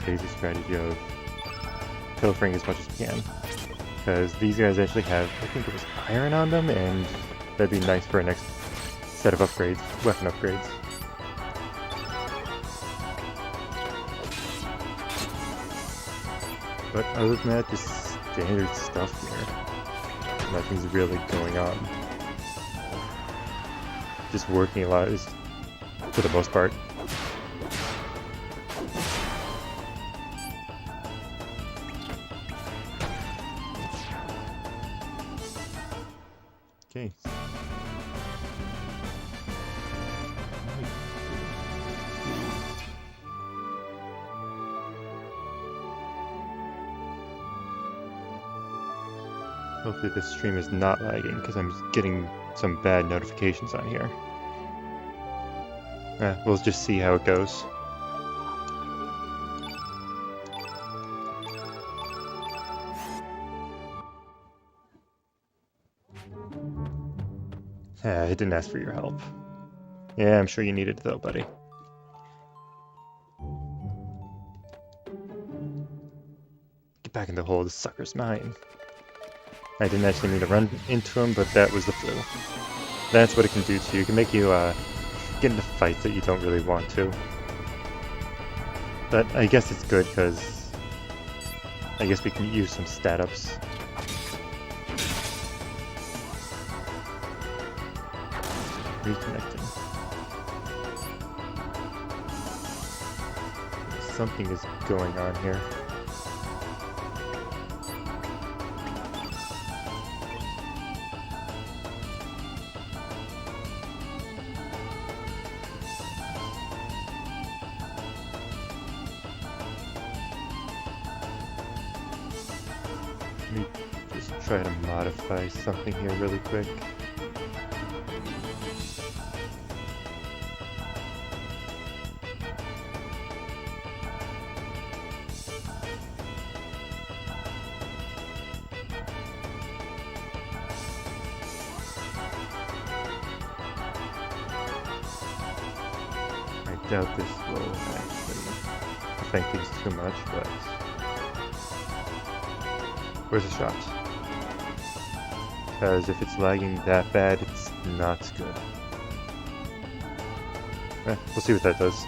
basic strategy of pilfering as much as we can. Because these guys actually have, I think it was iron on them, and that'd be nice for our next set of upgrades, weapon upgrades. But other than that, just standard stuff here. Nothing's really going on. Just working a lot is, for the most part. Okay. Hopefully this stream is not lagging, because I'm getting some bad notifications on here. We'll just see how it goes. I didn't ask for your help. Yeah, I'm sure you needed it though, buddy. Get back in the hole, this sucker's mine. I didn't actually mean to run into him, but that was the flu. That's what it can do to you. It can make you get into fights that you don't really want to. But I guess it's good, because I guess we can use some stat ups. Reconnecting. Something is going on here. Let me just try to modify something here really quick. I doubt this will actually affect things too much, but where's the shot? Because if it's lagging that bad, it's not good. We'll see what that does.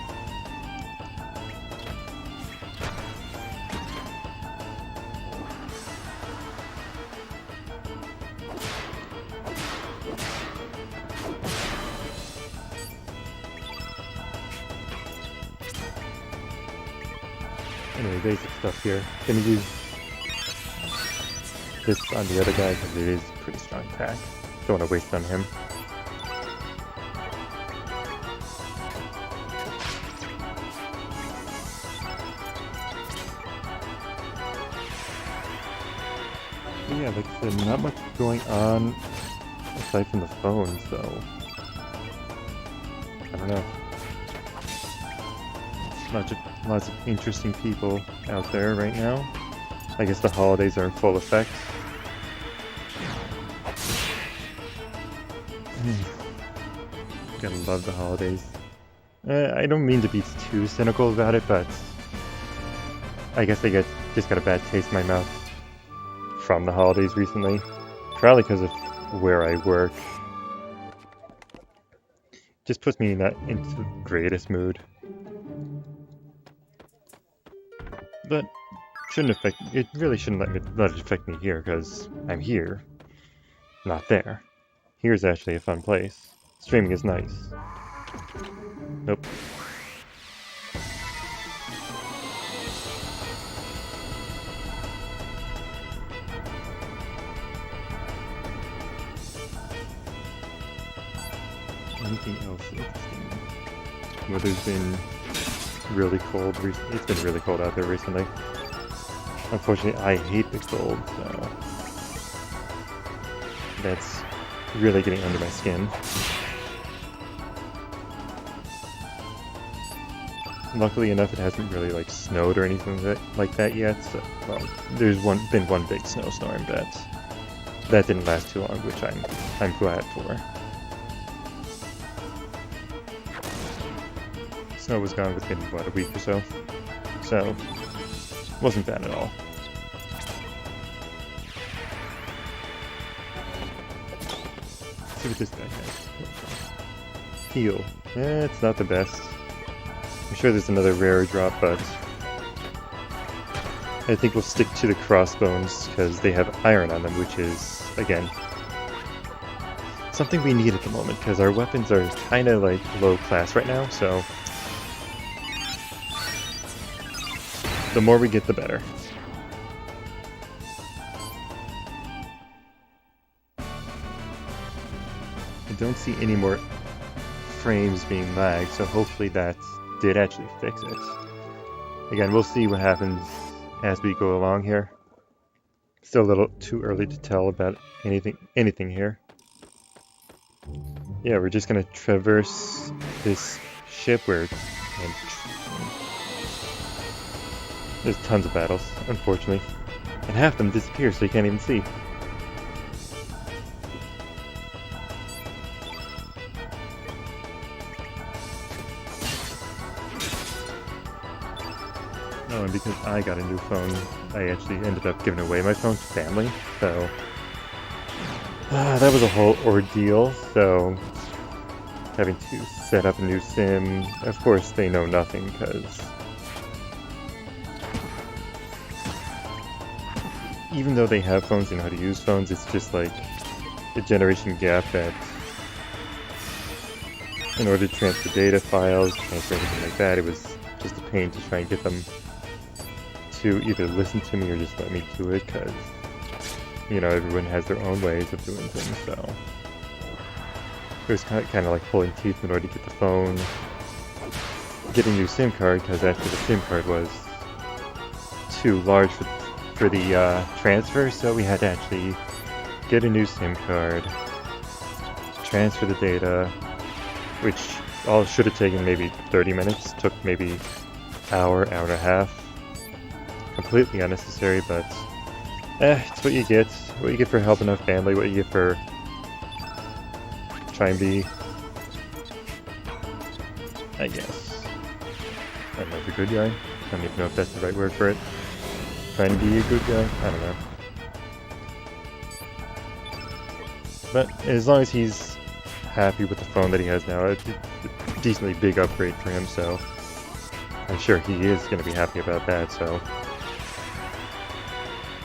Anyway, basic stuff here. Gonna use this on the other guy because it is pretty strong attack. Don't want to waste on him. But yeah, like I said, not much going on aside from the phone, so I don't know. Lots of interesting people out there right now. I guess the holidays are in full effect. Gotta love the holidays. I don't mean to be too cynical about it, but I guess I just got a bad taste in my mouth from the holidays recently. Probably because of where I work. Just puts me not into the greatest mood. But it really shouldn't let it affect me here, because I'm here, not there. Here's actually a fun place. Streaming is nice. Nope. Anything else interesting? Weather's been really cold. It's been really cold out there recently. Unfortunately, I hate the cold, so that's really getting under my skin. Luckily enough, it hasn't really snowed or anything like that yet. So, well, there's been one big snowstorm, but that didn't last too long, which I'm glad for. Snow was gone within, what, a week or so? So, Wasn't bad at all. Let's see what this guy has. Heal. It's not the best. I'm sure there's another rare drop, but I think we'll stick to the crossbones because they have iron on them, which is, again, something we need at the moment because our weapons are kind of like low class right now, so the more we get, the better. I don't see any more frames being lagged, so hopefully that did actually fix it. Again, we'll see what happens as we go along here. Still a little too early to tell about anything here. Yeah, we're just gonna traverse this ship where there's tons of battles, unfortunately. And half of them disappear, so you can't even see. Oh, and because I got a new phone, I actually ended up giving away my phone to family, so that was a whole ordeal, so having to set up a new SIM, of course they know nothing, because even though they have phones and know how to use phones, it's just like a generation gap that in order to transfer data files, transfer anything like that, it was just a pain to try and get them to either listen to me or just let me do it, because, you know, everyone has their own ways of doing things, so it was kind of like pulling teeth in order to get the phone, get a new SIM card, because after the SIM card was too large for the transfer, so we had to actually get a new SIM card, transfer the data, which all should have taken maybe 30 minutes, took maybe hour and a half. Completely unnecessary, but it's what you get. What you get for helping out family, what you get for trying to be, I guess, another good guy. I don't even know if that's the right word for it. Trying to be a good guy? I don't know. But as long as he's happy with the phone that he has now, it's a decently big upgrade for him, so I'm sure he is going to be happy about that, so.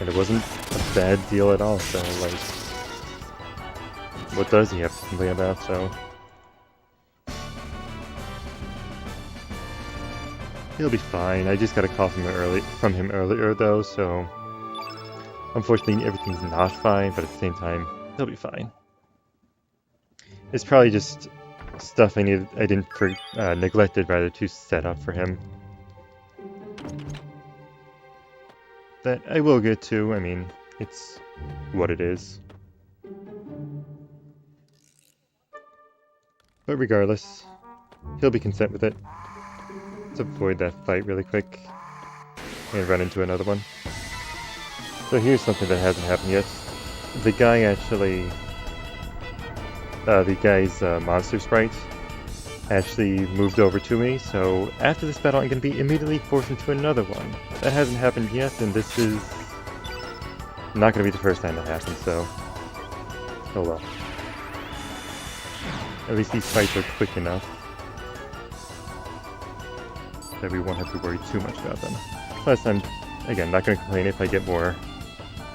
And it wasn't a bad deal at all, so, like, what does he have to complain about, so. He'll be fine. I just got a call from him earlier, though, so unfortunately everything's not fine, but at the same time, he'll be fine. It's probably just stuff I neglected rather to set up for him. That I will get to. I mean, it's what it is. But regardless, he'll be content with it. Let's avoid that fight really quick and run into another one. So here's something that hasn't happened yet. The guy actually, the guy's monster sprite actually moved over to me, so after this battle I'm going to be immediately forced into another one. That hasn't happened yet, and this is not going to be the first time that happens, so oh well. At least these fights are quick enough that we won't have to worry too much about them. Plus I'm, again, not going to complain if I get more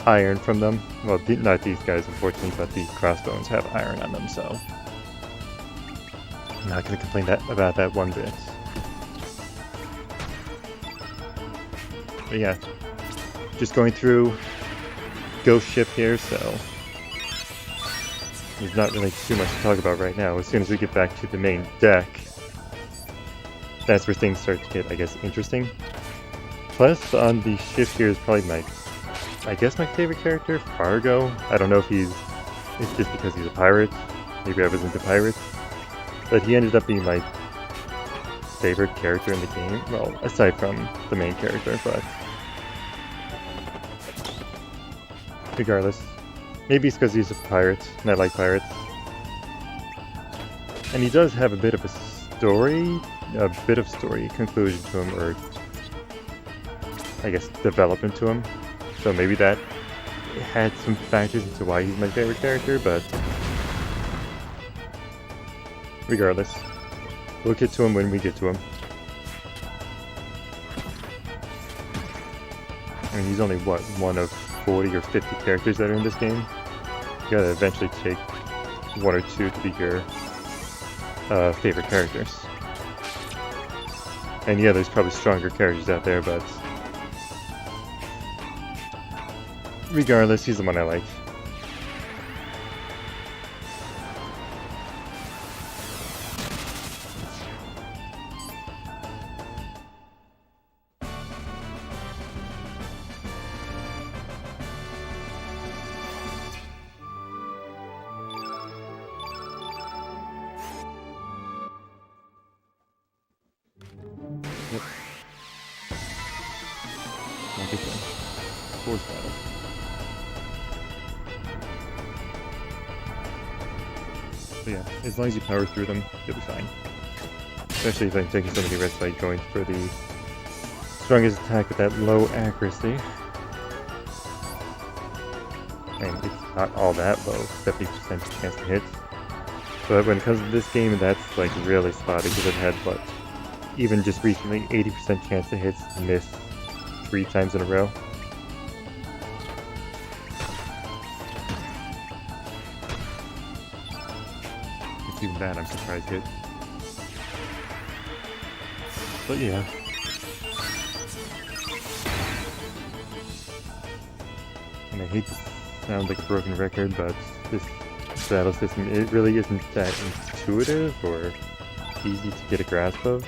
iron from them. Well, not these guys unfortunately, but the crossbones have iron on them, so I'm not going to complain about that one bit. But yeah, just going through Ghost Ship here, so there's not really too much to talk about right now. As soon as we get back to the main deck, that's where things start to get, I guess, interesting. Plus, on the ship here is probably my favorite character, Fargo. I don't know if it's just because he's a pirate. Maybe I was into pirates. But he ended up being my favorite character in the game. Well, aside from the main character, but regardless. Maybe it's because he's a pirate, and I like pirates. And he does have a bit of story conclusion to him, or I guess, development to him. So maybe that had some factors into why he's my favorite character, but regardless, we'll get to him when we get to him. I mean, he's only, what, one of 40 or 50 characters that are in this game. You gotta eventually take one or two to be your favorite characters. And yeah, there's probably stronger characters out there, but regardless, he's the one I like. Yep. Like I said, force battle. But yeah, as long as you power through them, you'll be fine. Especially if I'm taking so many risks by going for the strongest attack with that low accuracy. And it's not all that low, 70% chance to hit. But when it comes to this game, that's like really spotty because I've had, what, even just recently, 80% chance to hit miss 3 times in a row. It's even that I'm surprised hit. But yeah. And I hate to sound like a broken record, but this battle system, it really isn't that intuitive or easy to get a grasp of.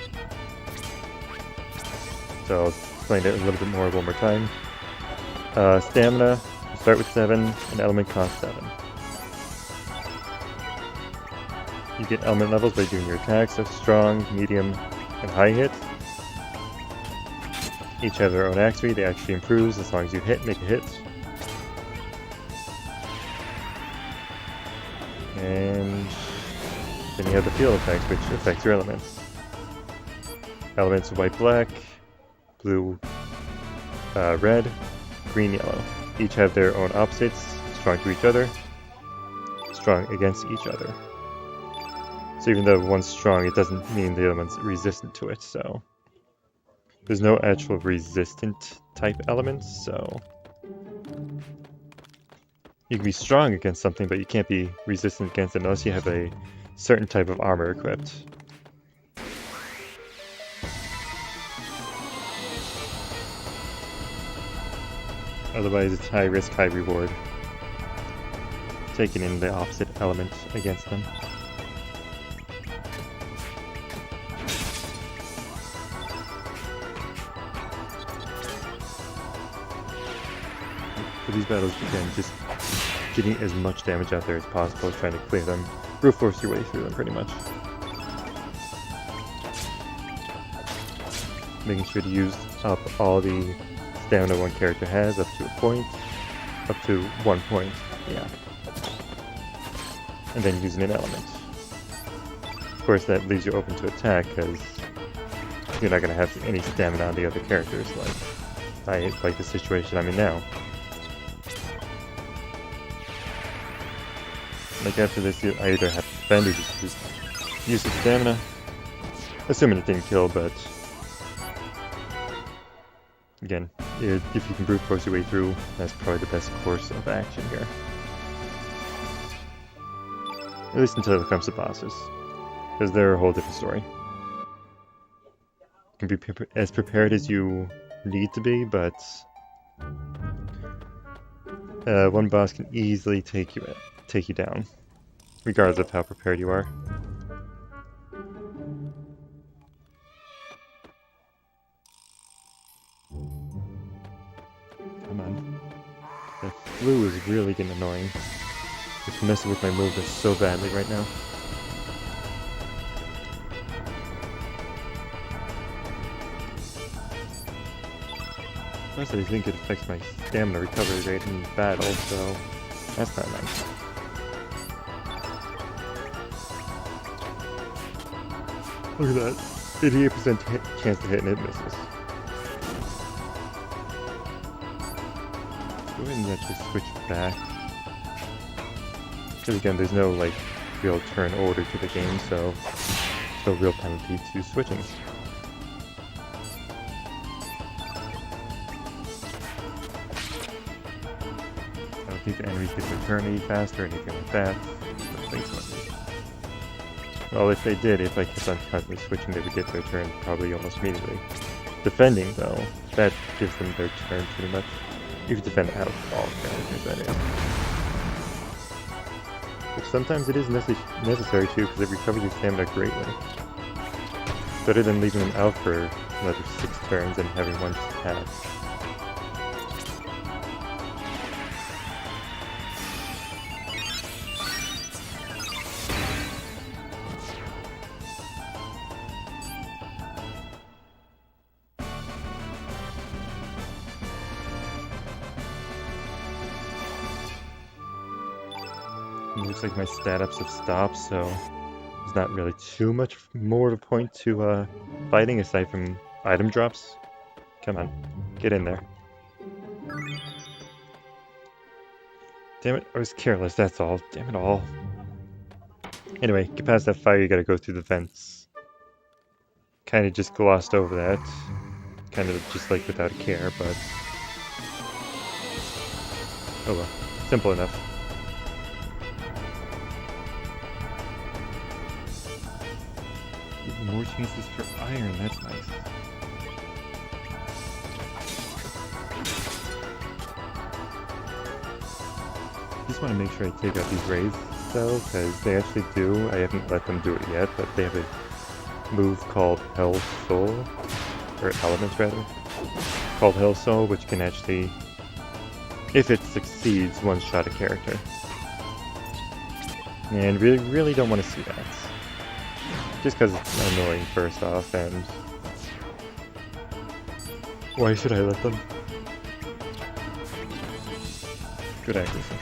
So I'll explain it a little bit more one more time. Stamina, you start with 7, and element costs 7. You get element levels by doing your attacks, so strong, medium, and high hit. Each have their own accuracy, they actually improves as long as you make a hit. And then you have the field effects, which affects your elements. Elements white, black, blue, red, green, yellow. Each have their own opposites, strong to each other, strong against each other. So even though one's strong, it doesn't mean the other one's resistant to it, so there's no actual resistant type elements, so you can be strong against something, but you can't be resistant against it unless you have a certain type of armor equipped. Otherwise, it's high risk, high reward. Taking in the opposite element against them. For these battles, again, just getting as much damage out there as possible, trying to clear them, brute force your way through them pretty much. Making sure to use up all the stamina one character has, up to a point, up to 1 point, yeah. And then using an element. Of course, that leaves you open to attack, because you're not going to have any stamina on the other characters, like the situation I'm in now. Like after this, I either have to defend or just use the stamina. Assuming it didn't kill, but again, if you can brute force your way through, that's probably the best course of action here. At least until it comes to bosses, because they're a whole different story. You can be as prepared as you need to be, but one boss can easily take you down, regardless of how prepared you are. Come on. That flu is really getting annoying. It's messing with my movement so badly right now. Plus, I think it affects my stamina recovery rate in battle, so that's not nice. Look at that. 88% chance to hit and it misses. go ahead and actually switch back. Because again, there's no like real turn order to the game, so no real penalty to switching. I don't think the enemies get their turn any faster or anything like that. Well, if they did, if I kept on constantly switching, they would get their turn probably almost immediately. Defending, though, that gives them their turn pretty much. You can defend out all characters, that is. Which sometimes it is necessary too, because it recovers your stamina greatly. Better than leaving them out for another 6 turns and having one just pass. It looks like my stat ups have stopped, so there's not really too much more of a point to fighting aside from item drops. Come on, get in there. Damn it, I was careless, that's all. Damn it all. Anyway, get past that fire, you gotta go through the vents. Kinda just glossed over that. Kind of just like without a care, but... oh well, simple enough. More chances for iron, that's nice. Just want to make sure I take out these raids though, because they actually do. I haven't let them do it yet, but they have a move called Hell Soul, or Elements rather, called Hell Soul, which can actually, if it succeeds, one-shot a character. And really don't want to see that. Just because it's annoying first off, and why should I let them? Good accuracy.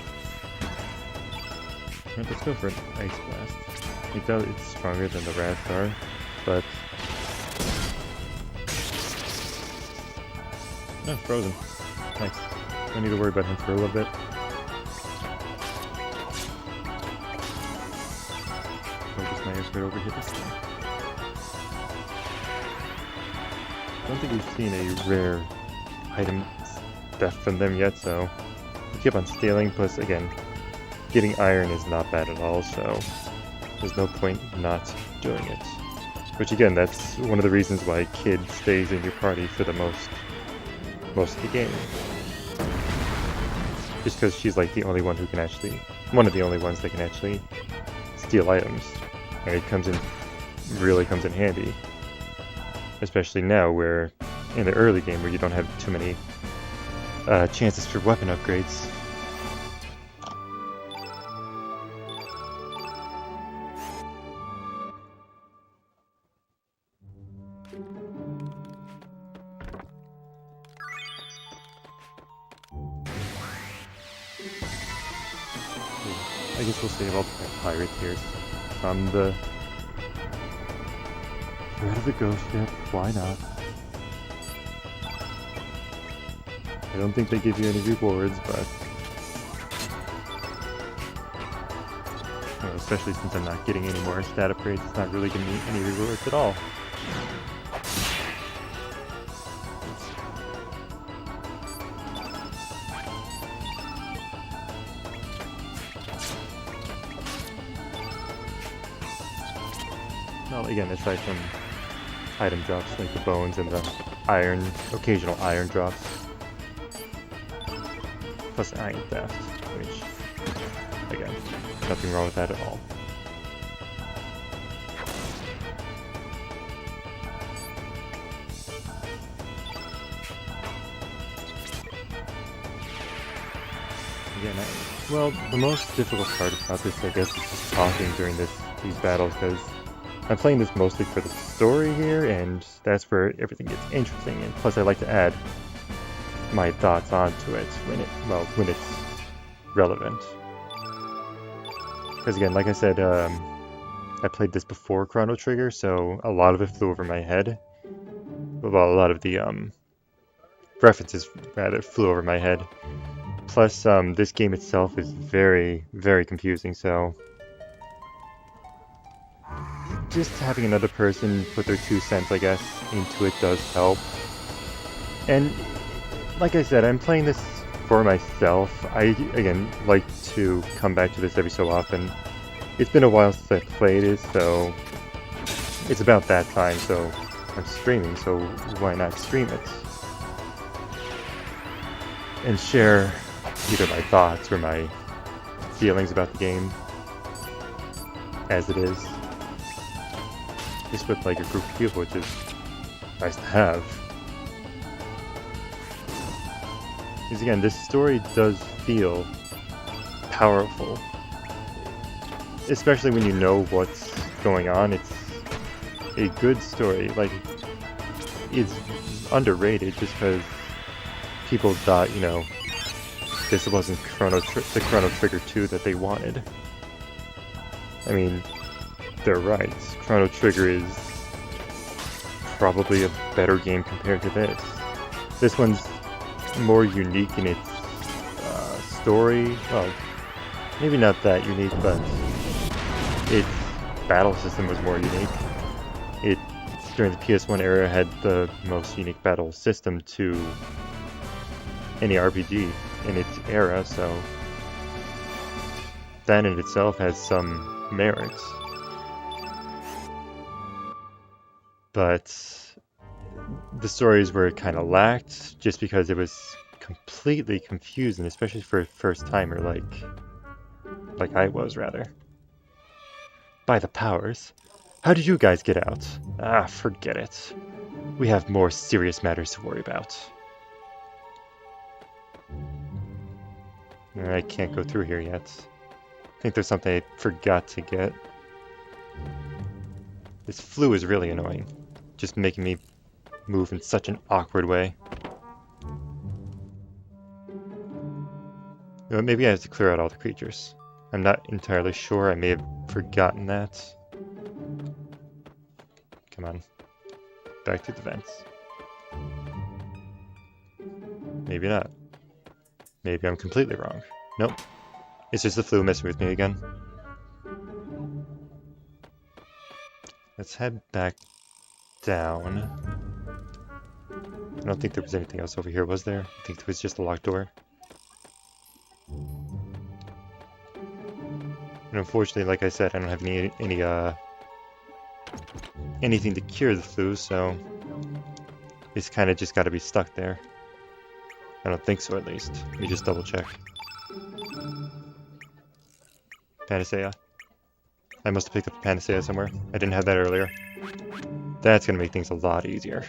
Alright, let's go for an Ice Blast. I doubt it's stronger than the Rats are, but... oh, frozen. Nice. Don't need to worry about him for a little bit. Right over here this time. I don't think we've seen a rare item death from them yet, so we keep on scaling, plus again, getting iron is not bad at all, so there's no point not doing it. Which again, that's one of the reasons why Kid stays in your party for the most of the game. Just because she's like the only one who can actually, one of the only ones that can actually steal items. And it really comes in handy. Especially now, where in the early game where you don't have too many chances for weapon upgrades. I guess we'll save all the pirate tears from the Red of the Ghost Ship, why not? I don't think they give you any rewards, but... well, especially since I'm not getting any more stat upgrades, it's not really giving me any rewards at all. Well, again, aside from item drops like the bones and the iron, occasional iron drops. Plus iron theft, which, again, nothing wrong with that at all. Again, well, the most difficult part about this, I guess, is just talking during these battles, because I'm playing this mostly for the story here, and that's where everything gets interesting, and plus I like to add my thoughts onto it when it's relevant. Because again, like I said, I played this before Chrono Trigger, so a lot of it flew over my head. Well, a lot of the references rather flew over my head. Plus, this game itself is very, very confusing, so just having another person put their 2 cents, I guess, into it does help. And like I said, I'm playing this for myself. I, again, like to come back to this every so often. It's been a while since I've played it, so it's about that time, so I'm streaming, so why not stream it? And share either my thoughts or my feelings about the game as it is. Just with like a group of people, which is nice to have. Because again, this story does feel powerful. Especially when you know what's going on. It's a good story. Like, it's underrated just because people thought, you know, this wasn't the Chrono Trigger 2 that they wanted. I mean, they're right. Chrono Trigger is probably a better game compared to this. This one's more unique in its story. Well, maybe not that unique, but its battle system was more unique. It, during the PS1 era, had the most unique battle system to any RPG in its era, so that in itself has some merits. But the stories were kind of lacked just because it was completely confusing, especially for a first-timer like I was, rather. By the powers. How did you guys get out? Ah, forget it. We have more serious matters to worry about. I can't go through here yet. I think there's something I forgot to get. This flue is really annoying. Just making me move in such an awkward way. You know, maybe I have to clear out all the creatures. I'm not entirely sure. I may have forgotten that. Come on. Back to the vents. Maybe not. Maybe I'm completely wrong. Nope. It's just the flue messing with me again. Let's head back down. I don't think there was anything else over here, was there? I think there was just a locked door. And unfortunately, like I said, I don't have anything to cure the flue, so it's kind of just got to be stuck there. I don't think so, at least. Let me just double check. Panacea. I must have picked up a Panacea somewhere. I didn't have that earlier. That's going to make things a lot easier.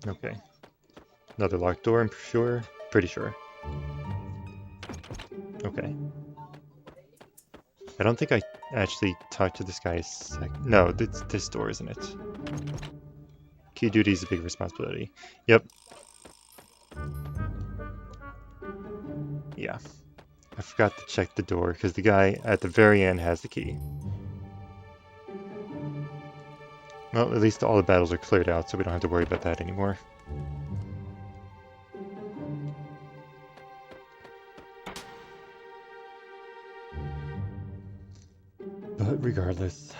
Okay. Another locked door, I'm sure. Pretty sure. Okay. I don't think I actually talked to this guy No, this door, isn't it? Key duty is a big responsibility. Yep. Yeah. I forgot to check the door, because the guy at the very end has the key. Well, at least all the battles are cleared out, so we don't have to worry about that anymore. But regardless,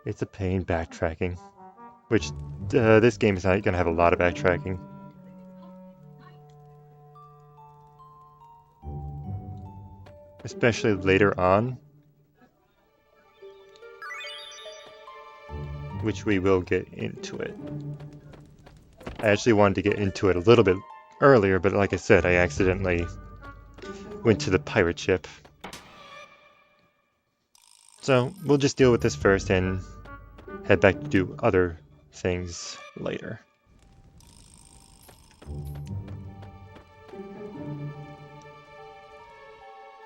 it's a pain backtracking. Which, this game is not going to have a lot of backtracking. Especially later on. Which we will get into it. I actually wanted to get into it a little bit earlier, but like I said, I accidentally went to the pirate ship. So, we'll just deal with this first and head back to do other things later.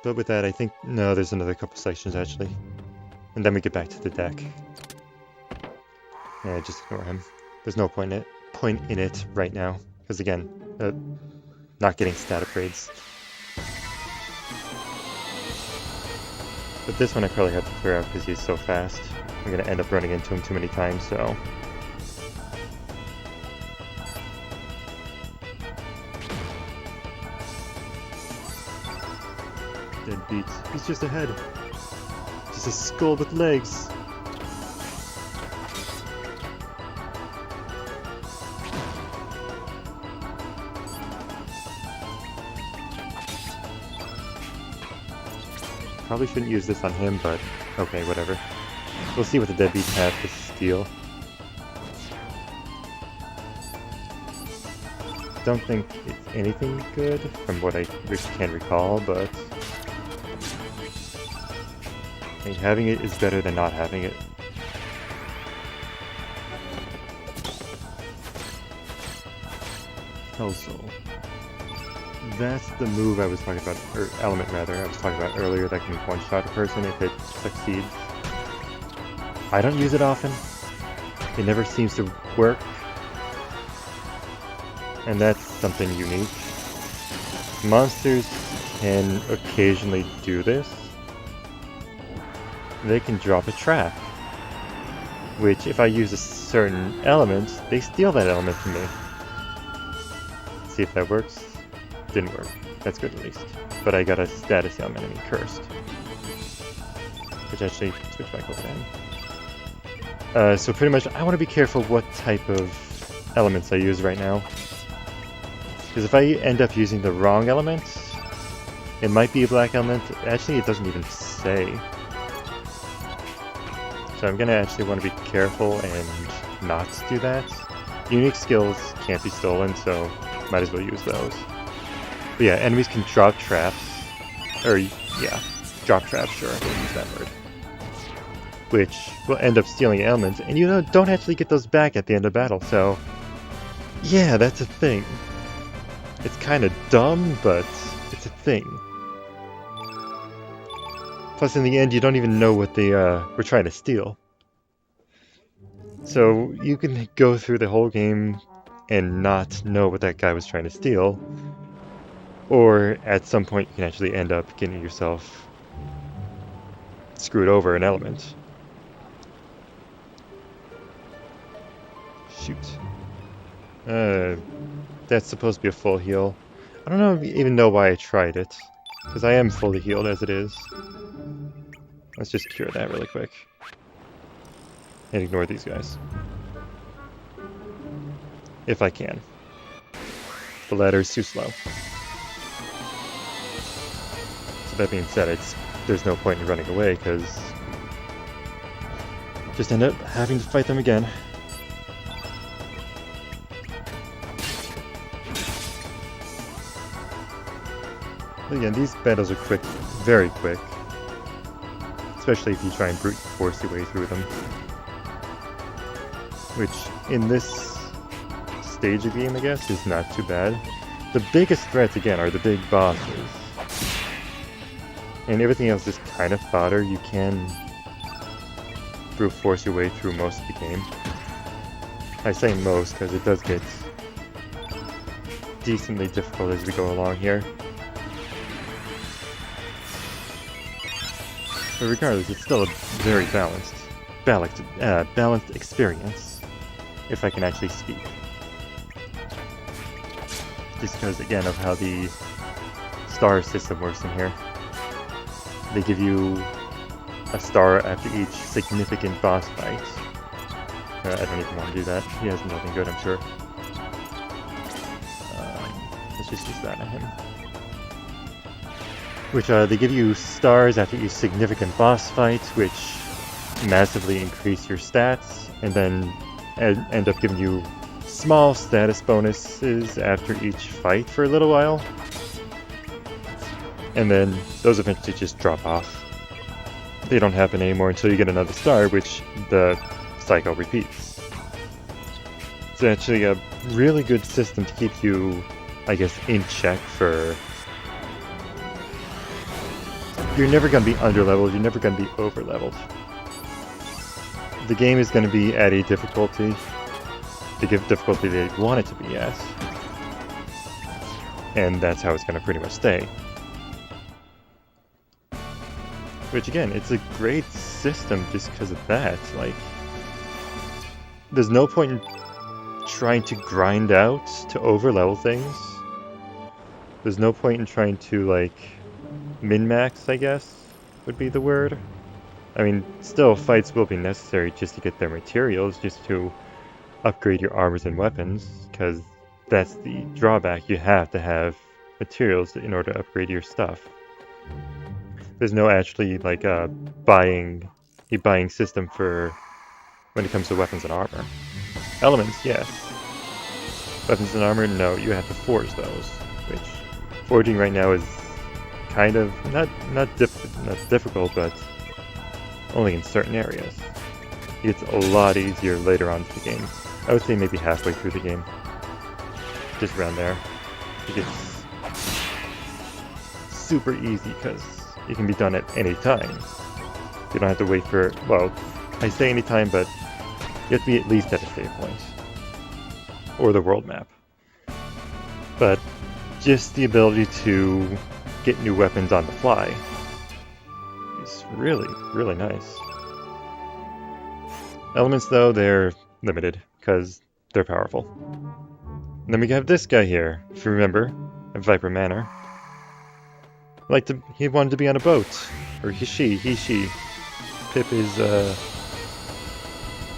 But with that, I think... No, there's another couple sections, actually. And then we get back to the deck. Yeah, just ignore him. There's no point in it right now. Because again, not getting stat upgrades. But this one I probably have to clear out because he's so fast. I'm going to end up running into him too many times, so... feet. He's just a head. Just a skull with legs. Probably shouldn't use this on him, but okay, whatever. We'll see what the deadbeats have to steal. Don't think it's anything good from what I can recall, but I mean, having it is better than not having it. Also, that's the move I was talking about, or element rather, I was talking about earlier that can one-shot a person if it succeeds. I don't use it often. It never seems to work. And that's something unique. Monsters can occasionally do this. They can drop a trap, which if I use a certain element, they steal that element from me. Let's see if that works. Didn't work. That's good at least. But I got a status element enemy cursed. Which actually switch back over to him. So pretty much I want to be careful what type of elements I use right now. Because if I end up using the wrong element, it might be a black element. Actually, it doesn't even say. So I'm going to actually want to be careful and not do that. Unique skills can't be stolen, so might as well use those. But yeah, enemies can drop traps. Or, yeah, drop traps, sure, we'll use that word. Which will end up stealing elements, and you don't actually get those back at the end of battle, so... yeah, that's a thing. It's kind of dumb, but it's a thing. Plus, in the end, you don't even know what they were trying to steal. So, you can go through the whole game and not know what that guy was trying to steal. Or, at some point, you can actually end up getting yourself screwed over an element. Shoot. That's supposed to be a full heal. I don't even know why I tried it, because I am fully healed as it is. Let's just cure that really quick. And ignore these guys. If I can. The ladder is too slow. So that being said, there's no point in running away, because just end up having to fight them again. But again, these battles are quick, very quick. Especially if you try and brute force your way through them. Which, in this stage of the game, I guess, is not too bad. The biggest threats, again, are the big bosses. And everything else is kind of fodder. You can brute force your way through most of the game. I say most, because it does get decently difficult as we go along here. But regardless, it's still a very balanced experience, if I can actually speak. Just because, again, of how the star system works in here. They give you a star after each significant boss fight. I don't even want to do that. He has nothing good, I'm sure. Let's just use that on him. Which, they give you stars after each significant boss fight, which massively increase your stats, and then end up giving you small status bonuses after each fight for a little while. And then those eventually just drop off. They don't happen anymore until you get another star, which the cycle repeats. It's actually a really good system to keep you, I guess, in check for... You're never going to be under-leveled, you're never going to be over-leveled. The game is going to be at a difficulty, the difficulty they want it to be at. And that's how it's going to pretty much stay. Which again, it's a great system just because of that. Like, there's no point in trying to grind out to over-level things. There's no point in trying to, like, min-max, I guess, would be the word. I mean, still, fights will be necessary just to get their materials, just to upgrade your armors and weapons, because that's the drawback. You have to have materials in order to upgrade your stuff. There's no actually, like, buying system for when it comes to weapons and armor. Elements, yes. Weapons and armor, no, you have to forge those, which forging right now is kind of not difficult, but only in certain areas. It gets a lot easier later on in the game. I would say maybe halfway through the game. Just around there. It gets super easy because it can be done at any time. You don't have to wait for, well, I say any time, but you have to be at least at a save point. Or the world map. But just the ability to get new weapons on the fly is really, really nice. Elements, though, they're limited, because they're powerful. And then we have this guy here, if you remember, at Viper Manor. He wanted to be on a boat. Or he, she. Pip is,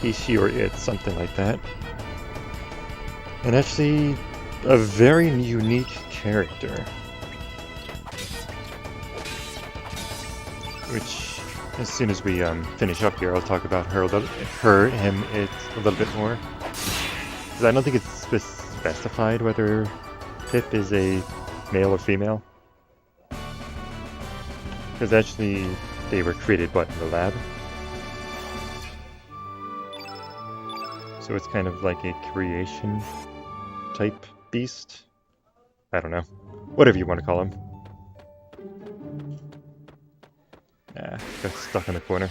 he, she, or it, something like that. And actually, a very unique character. Which, as soon as we finish up here, I'll talk about her, him, it a little bit more. Because I don't think it's specified whether Pip is a male or female. Because actually, they were created, in the lab? So it's kind of like a creation type beast? I don't know. Whatever you want to call him. Ah, got stuck in the corner.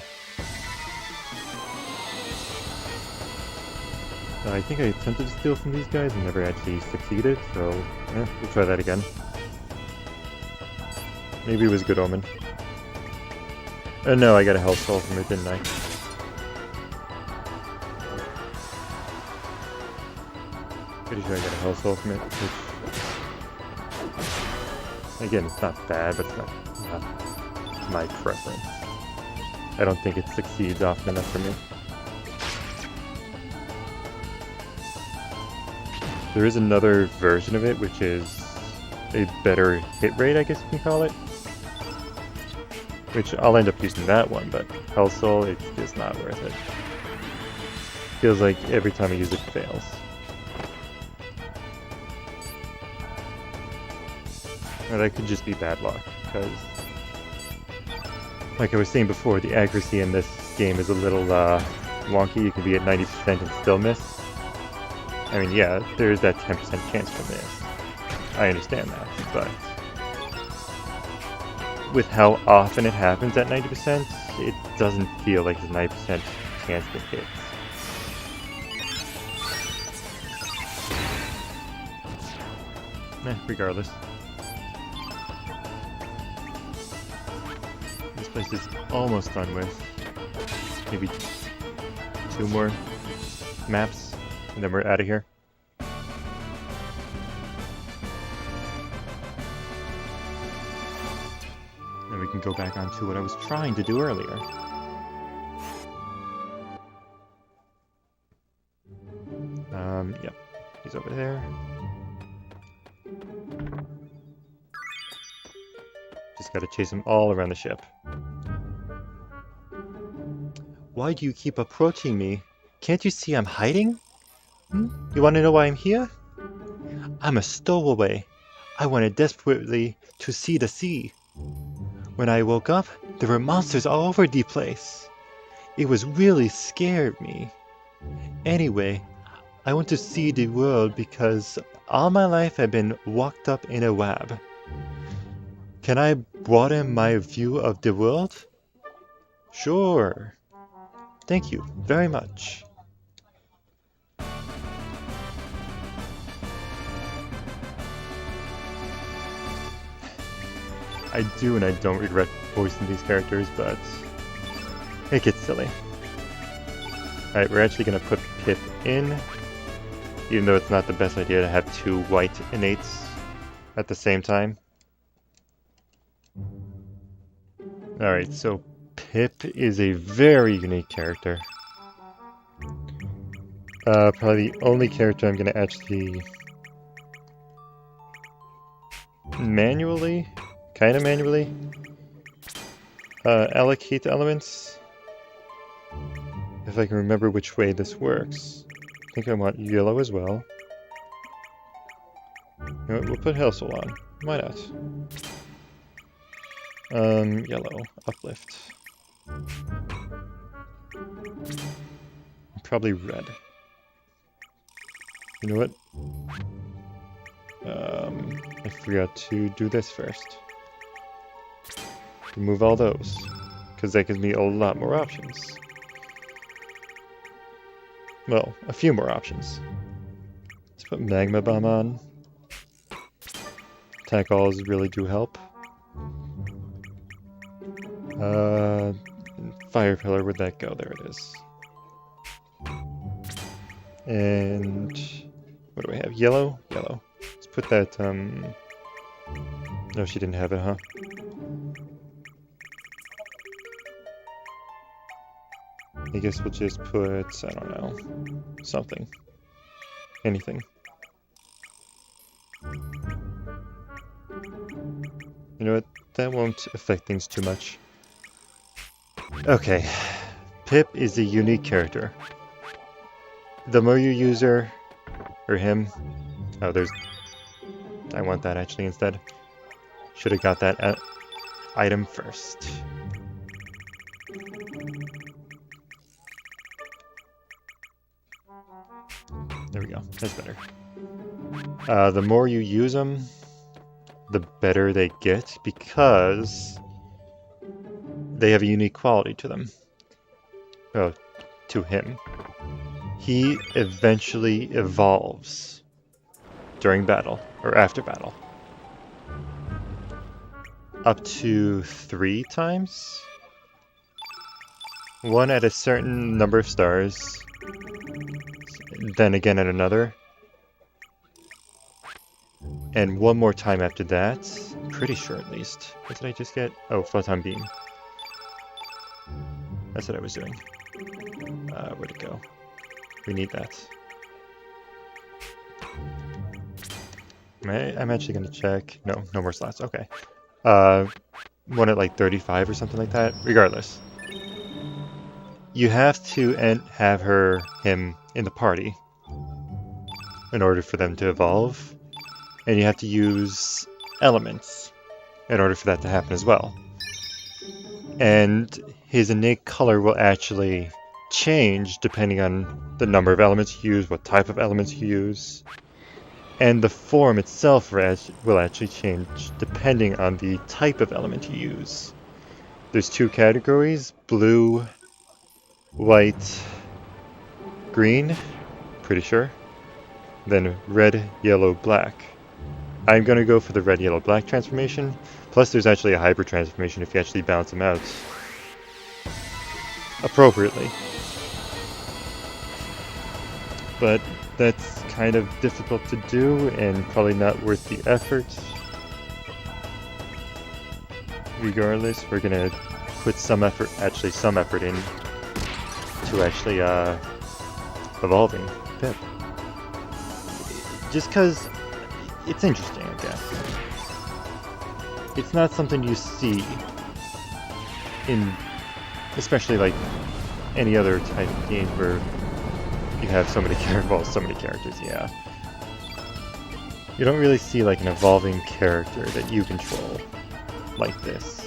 I think I attempted to steal from these guys and never actually succeeded, so we'll try that again. Maybe it was a good omen. Oh no, I got a health soul from it, didn't I? Pretty sure I got a health soul from it, which... Again, it's not bad, but it's not my preference. I don't think it succeeds often enough for me. There is another version of it, which is a better hit rate, I guess you can call it. Which I'll end up using that one, but Health Soul, it's just not worth it. Feels like every time I use it, it fails. And that could just be bad luck, because... Like I was saying before, the accuracy in this game is a little wonky. You can be at 90% and still miss. I mean, yeah, there's that 10% chance for miss. I understand that, but... with how often it happens at 90%, it doesn't feel like there's a 90% chance to hit. Regardless. This place is almost done with. Maybe 2 more maps, and then we're out of here. And we can go back on to what I was trying to do earlier. Yep, he's over there. Just gotta chase him all around the ship. Why do you keep approaching me? Can't you see I'm hiding? You wanna know why I'm here? I'm a stowaway. I wanted desperately to see the sea. When I woke up, there were monsters all over the place. It was really scared me. Anyway, I want to see the world because all my life I've been locked up in a web. Can I broaden my view of the world? Sure. Thank you very much. I do and I don't regret voicing these characters, but it gets silly. Alright, we're actually going to put Pip in, even though it's not the best idea to have 2 white innates at the same time. Alright, so Pip is a very unique character. Probably the only character I'm gonna actually manually, kind of manually, allocate elements. If I can remember which way this works. I think I want yellow as well. You know what, we'll put Hellsoul on. Why not? Yellow. Uplift. Probably red. You know what? I forgot to do this first. Remove all those. Because that gives me a lot more options. Well, a few more options. Let's put Magma Bomb on. Attack alls really do help. Fire Pillar, where'd that go? There it is. And what do we have? Yellow? Yellow. Let's put that, no, she didn't have it, huh? I guess we'll just put, I don't know, something. Anything. You know what? That won't affect things too much. Okay. Pip is a unique character. The more you use her, or him... Oh, there's... I want that actually instead. Should have got that item first. There we go. That's better. The more you use them, the better they get, because they have a unique quality to them. Oh, to him. He eventually evolves during battle, or after battle. Up to 3 times? One at a certain number of stars, then again at another. And one more time after that. Pretty sure at least. What did I just get? Oh, Photon Beam. That's what I was doing. Where'd it go? We need that. I'm actually gonna check. No, no more slots. Okay. One at like 35 or something like that. Regardless. You have to have him in the party in order for them to evolve. And you have to use elements in order for that to happen as well. And his innate color will actually change depending on the number of elements you use, what type of elements you use. And the form itself will actually change depending on the type of element you use. There's 2 categories, blue, white, green, pretty sure. Then red, yellow, black. I'm going to go for the red, yellow, black transformation. Plus there's actually a hyper transformation if you actually balance them out appropriately. But that's kind of difficult to do and probably not worth the effort. Regardless, we're going to put some effort in to actually evolving Pip. Just because it's interesting, I guess. It's not something you see in, especially like any other type of game where you have so many characters, yeah. You don't really see like an evolving character that you control like this.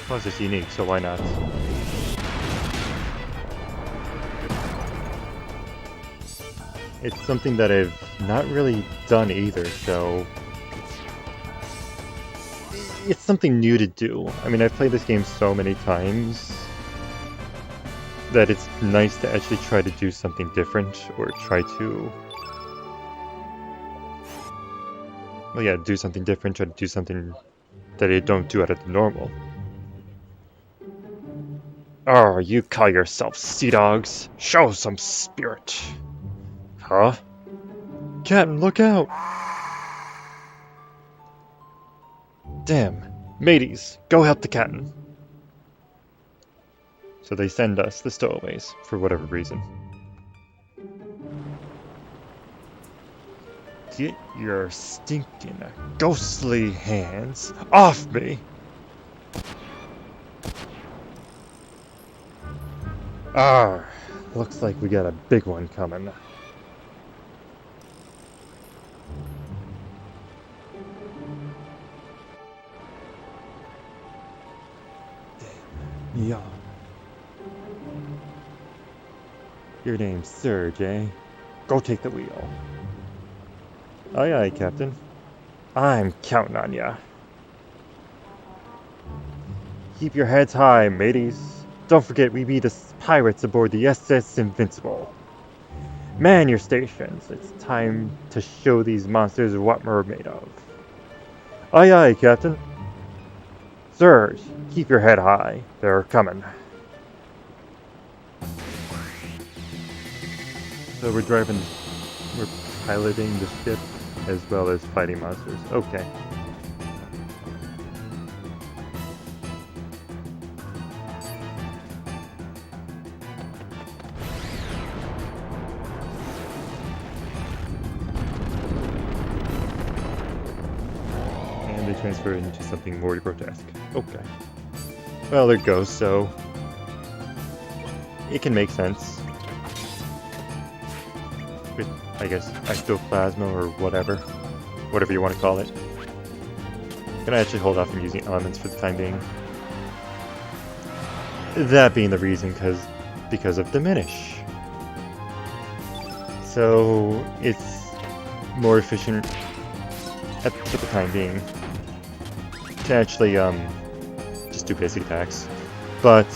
Plus it's unique, so why not? It's something that I've not really done either, so it's something new to do. I mean, I've played this game so many times that it's nice to actually try to do something different, or try to... Well, yeah, do something different, try to do something that I don't do out of the normal. Oh, you call yourself sea dogs? Show some spirit! Huh? Captain, look out! Damn. Mateys, go help the captain. So they send us, the stowaways, for whatever reason. Get your stinking, ghostly hands off me! Ah, looks like we got a big one coming. Damn. Yeah. Your name's Serge, eh? Go take the wheel. Aye aye, Captain. I'm counting on ya. Keep your heads high, mateys. Don't forget we be the pirates aboard the SS Invincible. Man your stations. It's time to show these monsters what we're made of. Aye aye, Captain. Serge, keep your head high. They're coming. So we're piloting the ship as well as fighting monsters. Okay. And they transfer it into something more grotesque. Okay. Well, there it goes, so it can make sense. With, I guess, ectoplasma or whatever you want to call it. I'm gonna actually hold off from using elements for the time being. That being the reason, because of diminish. So it's more efficient for the time being to actually just do basic attacks. But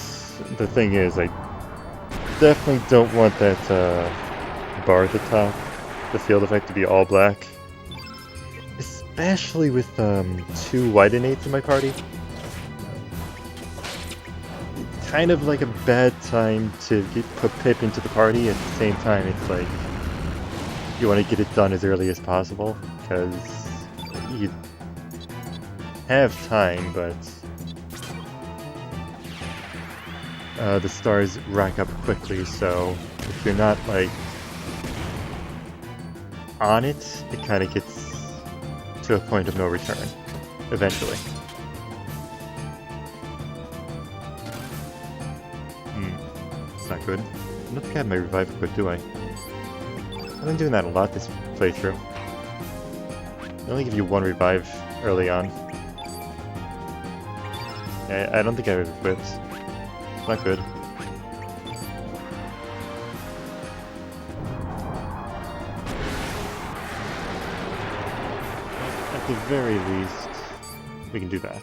the thing is, I definitely don't want that bar at the top, the field effect, to be all black. Especially with 2 Widenates in my party. Kind of like a bad time to put Pip into the party. At the same time, it's like you want to get it done as early as possible, because you have time, but the stars rack up quickly, so if you're not like on it, it kind of gets to a point of no return, eventually. It's not good. I don't think I have my revive equipped, do I? I've been doing that a lot this playthrough. They only give you 1 revive early on. I don't think I have it equipped. Not good. At the very least, we can do that.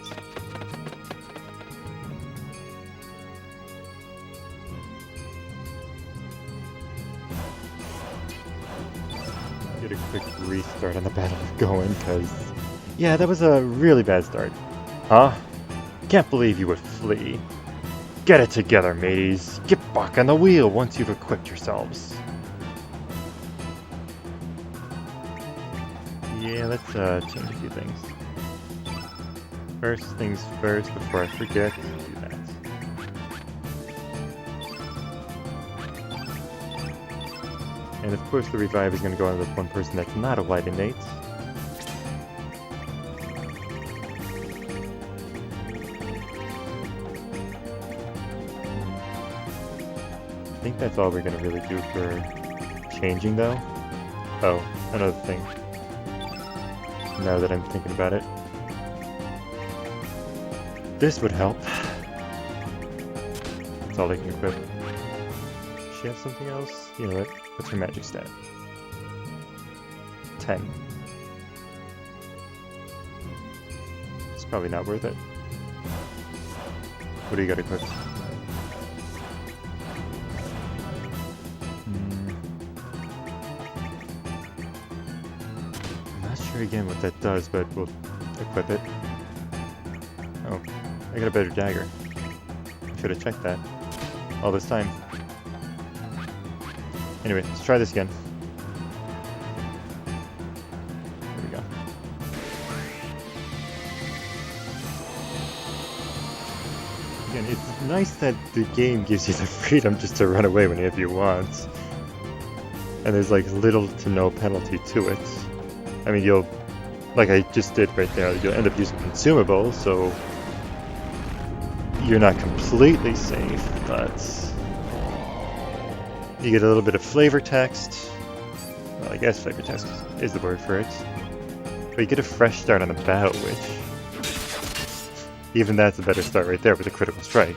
Get a quick restart on the Battle of Going, because yeah, that was a really bad start. Huh? Can't believe you would flee. Get it together, mateys. Get back on the wheel once you've equipped yourselves. Yeah, let's change a few things. First things first, before I forget, do that. And of course the revive is going to go on with one person that's not a white innate. I think that's all we're going to really do for changing though. Oh, another thing. Now that I'm thinking about it. This would help. That's all they can equip. Does she have something else? You know what? What's her magic stat? 10. It's probably not worth it. What do you got equipped? I'm not sure again what that does, but we'll equip it. Oh, I got a better dagger. I should have checked that all this time. Anyway, let's try this again. There we go. And it's nice that the game gives you the freedom just to run away whenever you want. And there's like little to no penalty to it. I mean, you'll, like I just did right there, you'll end up using consumables, so you're not completely safe, but you get a little bit of flavor text. Well, I guess flavor text is the word for it. But you get a fresh start on the battle, which even that's a better start right there with a critical strike.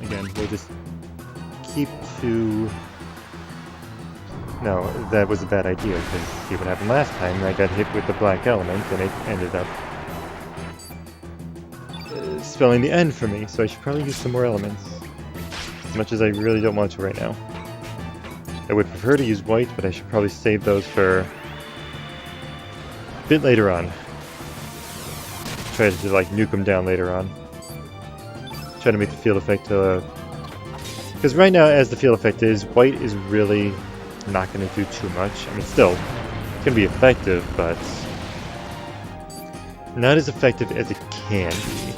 Again, we'll just keep to... No, that was a bad idea, because see what happened last time. I got hit with the black element, and it ended up spelling the end for me, so I should probably use some more elements. As much as I really don't want to right now. I would prefer to use white, but I should probably save those for a bit later on. Try to like nuke them down later on. Try to make the field effect, because right now, as the field effect is, white is really not going to do too much. I mean, still, it's going to be effective, but not as effective as it can be.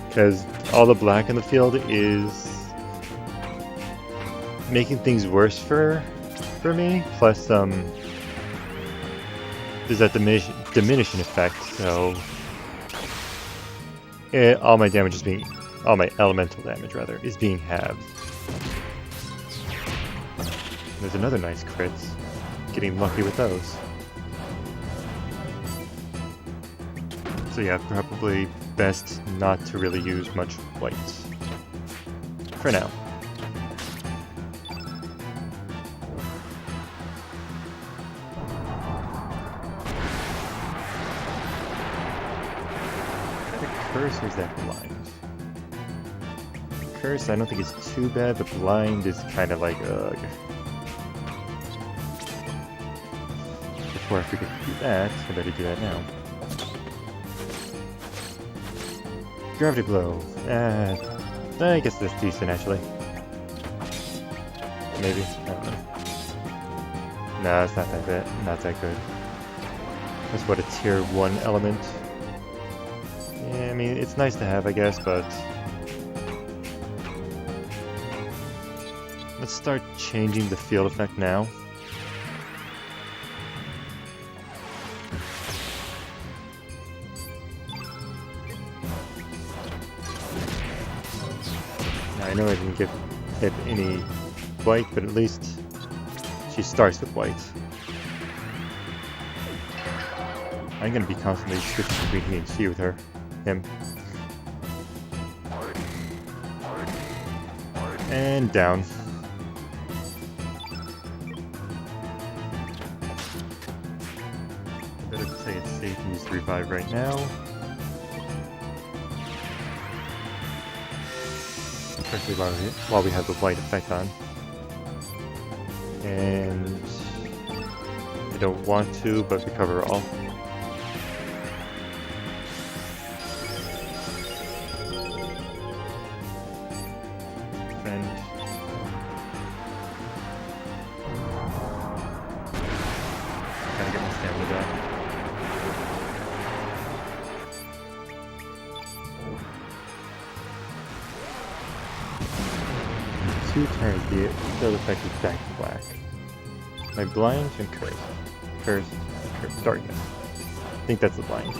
Because all the black in the field is making things worse for me. Plus, there's that diminishing effect, so all my damage is being, all my elemental damage rather, is being halved. There's another nice crit. Getting lucky with those. So yeah, probably best not to really use much white. For now. Is that a curse or is that blind? Curse, I don't think it's too bad, but blind is kind of like, ugh. Before I forget to do that, I better do that now. Gravity blow. I guess that's decent, actually. Maybe. I don't know. No, it's not that bad. Not that good. That's what a tier 1 element. Yeah, I mean, it's nice to have, I guess, but let's start changing the field effect now. I know I didn't give Pip any white, but at least she starts with white. I'm gonna be constantly switching between he and she with her. Him. And down. Better play it safe and use the revive right now. Especially while we have the white effect on. And I don't want to, but recover all. And gotta get my stamina back. 2 turns, the field effect is back to black. My blind and curse. Curse, darkness. I think that's the blind.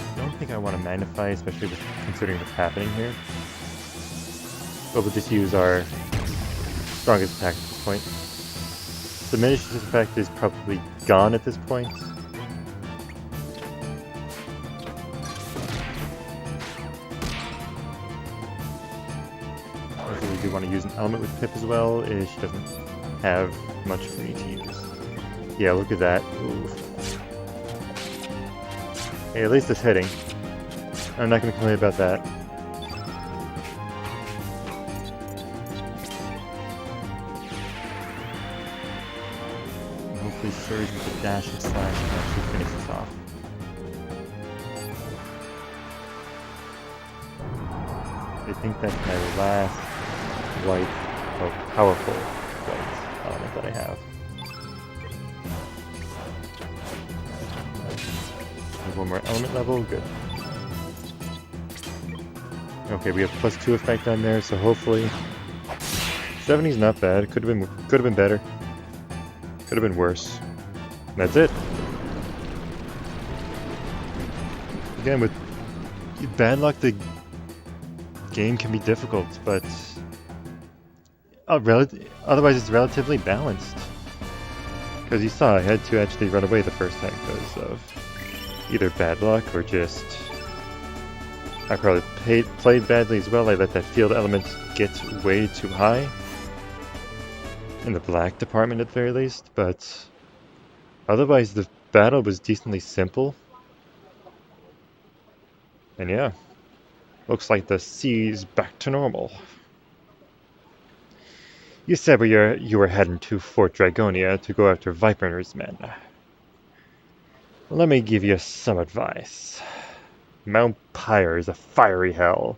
I don't think I want to magnify, especially with considering what's happening here. But we'll just use our strongest attack at this point. Diminishes effect is probably gone at this point. We do want to use an element with Pip as well, as she doesn't have much for me to use. Yeah, look at that. Oof. Hey, at least it's hitting. I'm not going to complain about that. And hopefully Surge with the dash and slash can actually finish this off. I think that's my last white, or powerful white element that I have. One more element level, good. Okay, we have +2 effect on there, so hopefully 70's not bad. Could have been better. Could have been worse. And that's it. Again, with bad luck, the game can be difficult, but otherwise it's relatively balanced. Because you saw I had to actually run away the first time because of either bad luck or just I probably played badly as well. I let that field element get way too high. In the black department at the very least, but otherwise the battle was decently simple. And yeah, looks like the sea's back to normal. You said you were heading to Fort Dragonia to go after Viper's men. Let me give you some advice. Mount Pyre is a fiery hell.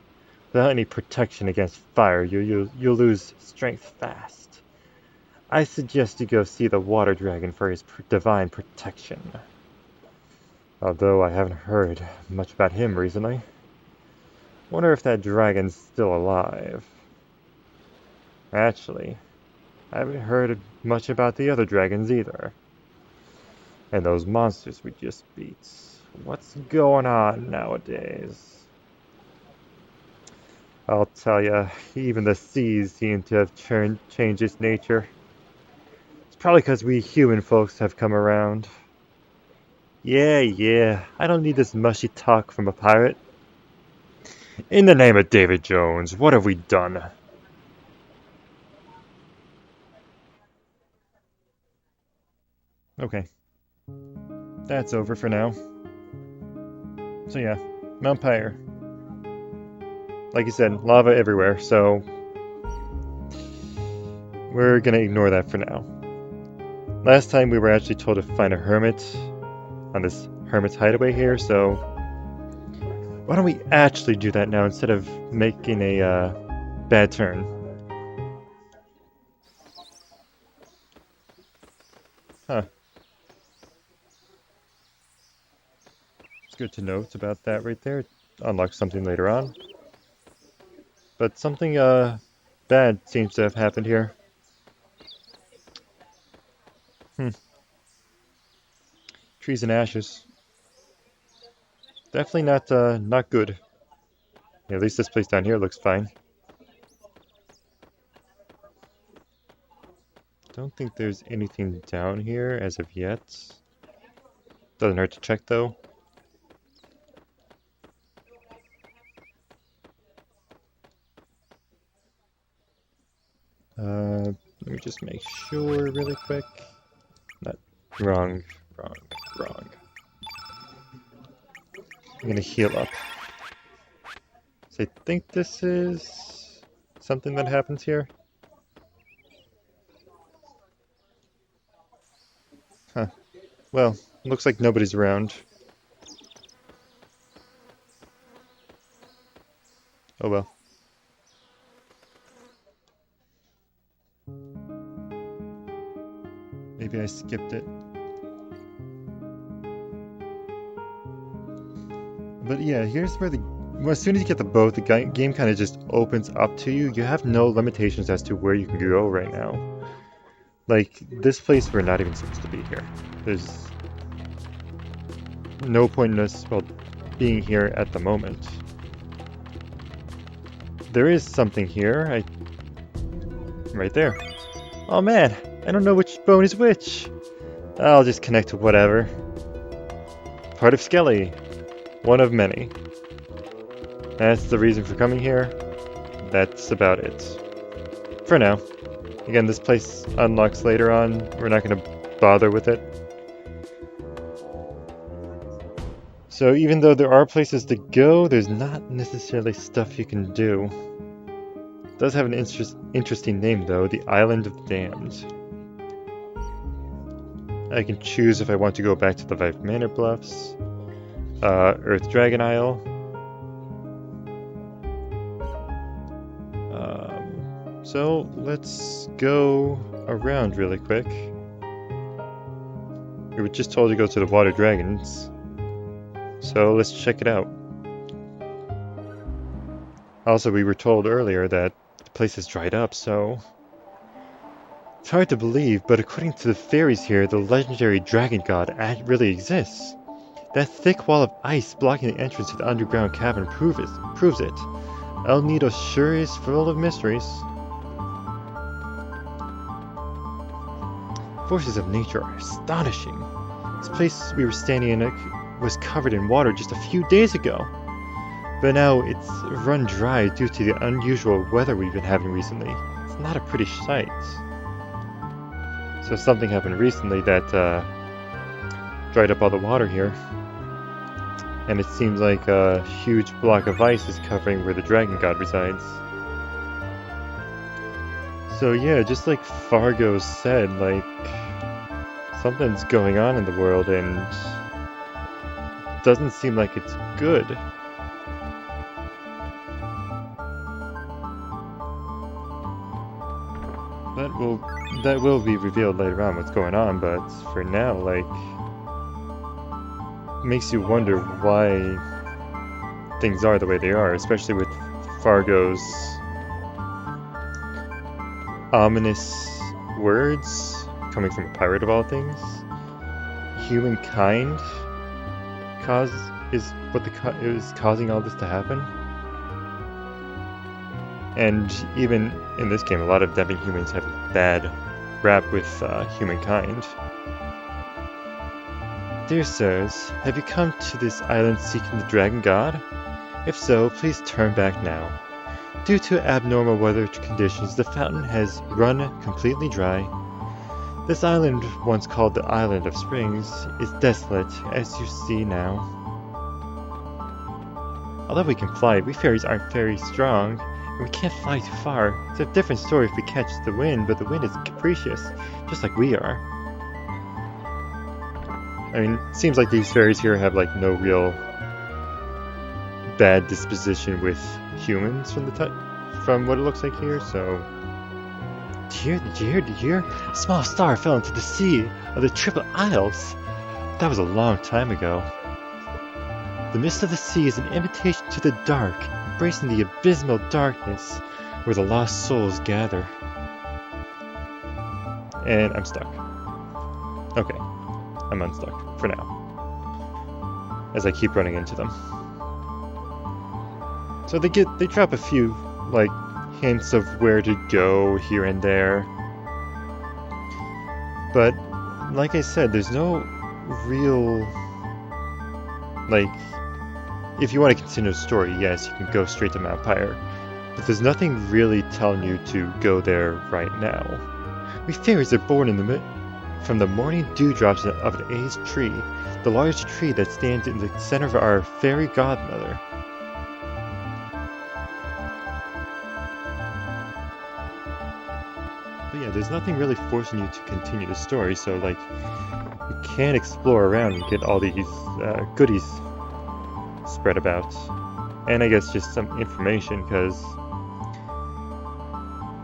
Without any protection against fire, you'll lose strength fast. I suggest you go see the water dragon for his divine protection. Although I haven't heard much about him recently. Wonder if that dragon's still alive. Actually, I haven't heard much about the other dragons either. And those monsters we just beat. What's going on nowadays? I'll tell ya, even the seas seem to have changed its nature. It's probably because we human folks have come around. Yeah, I don't need this mushy talk from a pirate. In the name of David Jones, what have we done? Okay. That's over for now. So yeah, Mount Pyre. Like you said, lava everywhere, so we're gonna ignore that for now. Last time we were actually told to find a hermit on this hermit's hideaway here, so why don't we actually do that now instead of making a bad turn? Huh. It's good to note about that right there. Unlock something later on. But something bad seems to have happened here. Trees and ashes. Definitely not good. Yeah, at least this place down here looks fine. Don't think there's anything down here as of yet. Doesn't hurt to check though. Let me just make sure really quick. Not wrong. I'm gonna heal up. So I think this is something that happens here. Huh. Well, looks like nobody's around. Oh well. Maybe I skipped it. But yeah, here's where well, as soon as you get the boat, the game kind of just opens up to you. You have no limitations as to where you can go right now. Like, this place, we're not even supposed to be here. There's no point in us, well, being here at the moment. There is something here. Right there. Oh man, I don't know which bone is which. I'll just connect to whatever. Part of Skelly. One of many. That's the reason for coming here. That's about it. For now. Again, this place unlocks later on. We're not going to bother with it. So even though there are places to go, there's not necessarily stuff you can do. It does have an interesting name though, the Island of the Damned. I can choose if I want to go back to the Vive Manor Bluffs, Earth Dragon Isle, So let's go around really quick. We were just told to go to the water dragons, so let's check it out. Also, we were told earlier that the place has dried up, so it's hard to believe, but according to the fairies here, the legendary dragon god really exists. That thick wall of ice blocking the entrance to the underground cavern proves it. El Nido sure is full of mysteries. Forces of nature are astonishing. This place we were standing in was covered in water just a few days ago, but now it's run dry due to the unusual weather we've been having recently. It's not a pretty sight. So something happened recently that dried up all the water here, and it seems like a huge block of ice is covering where the dragon god resides. So yeah, just like Fargo said, like, something's going on in the world and doesn't seem like it's good. That will be revealed later on what's going on, but for now, like, makes you wonder why things are the way they are, especially with Fargo's ominous words coming from a pirate of all things. Humankind is causing all this to happen. And even in this game, a lot of Devon humans have a bad rap with humankind. Dear sirs, have you come to this island seeking the dragon god? If so, please turn back now. Due to abnormal weather conditions, the fountain has run completely dry. This island, once called the Island of Springs, is desolate, as you see now. Although we can fly, we fairies aren't very strong, and we can't fly too far. It's a different story if we catch the wind, but the wind is capricious, just like we are. I mean, it seems like these fairies here have like no real bad disposition with humans from what it looks like here, so... Did you hear? A small star fell into the sea of the Triple Isles. That was a long time ago. The mist of the sea is an invitation to the dark, embracing the abysmal darkness where the lost souls gather. And I'm stuck. Okay, I'm unstuck for now, as I keep running into them. So they drop a few like hints of where to go here and there, but like I said, there's no real, like, if you want to continue the story, yes, you can go straight to Mount Pyre, but there's nothing really telling you to go there right now. We fairies are born from the morning dewdrops of an aged tree, the large tree that stands in the center of our fairy godmother. But yeah, there's nothing really forcing you to continue the story, so like, you can explore around and get all these goodies spread about. And I guess just some information, because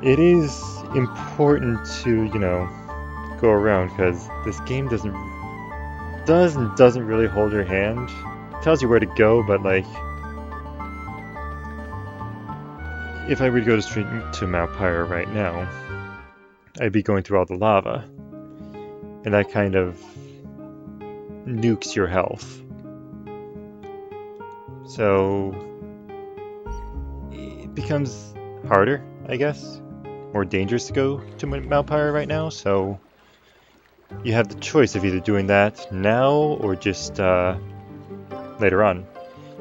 it is important to, you know, go around, because this game doesn't really hold your hand. It tells you where to go, but like, if I were to go straight to Mount Pyre right now, I'd be going through all the lava, and that kind of nukes your health. So it becomes harder, I guess, more dangerous to go to Mount Pyre right now, so you have the choice of either doing that now or just later on.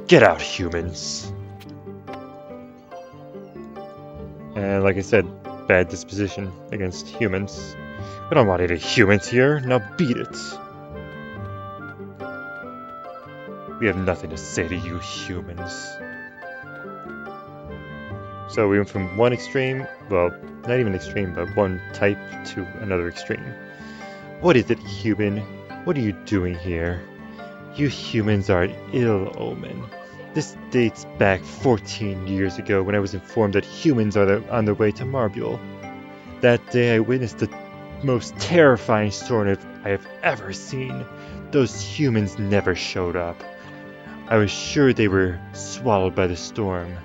Get out, humans! And like I said, bad disposition against humans. We don't want any humans here, now beat it! We have nothing to say to you humans. So we went from one extreme, well, not even extreme, but one type to another extreme. What is it, human? What are you doing here? You humans are an ill omen. This dates back 14 years ago when I was informed that humans are on their way to Marbule. That day I witnessed the most terrifying storm I have ever seen. Those humans never showed up. I was sure they were swallowed by the storm.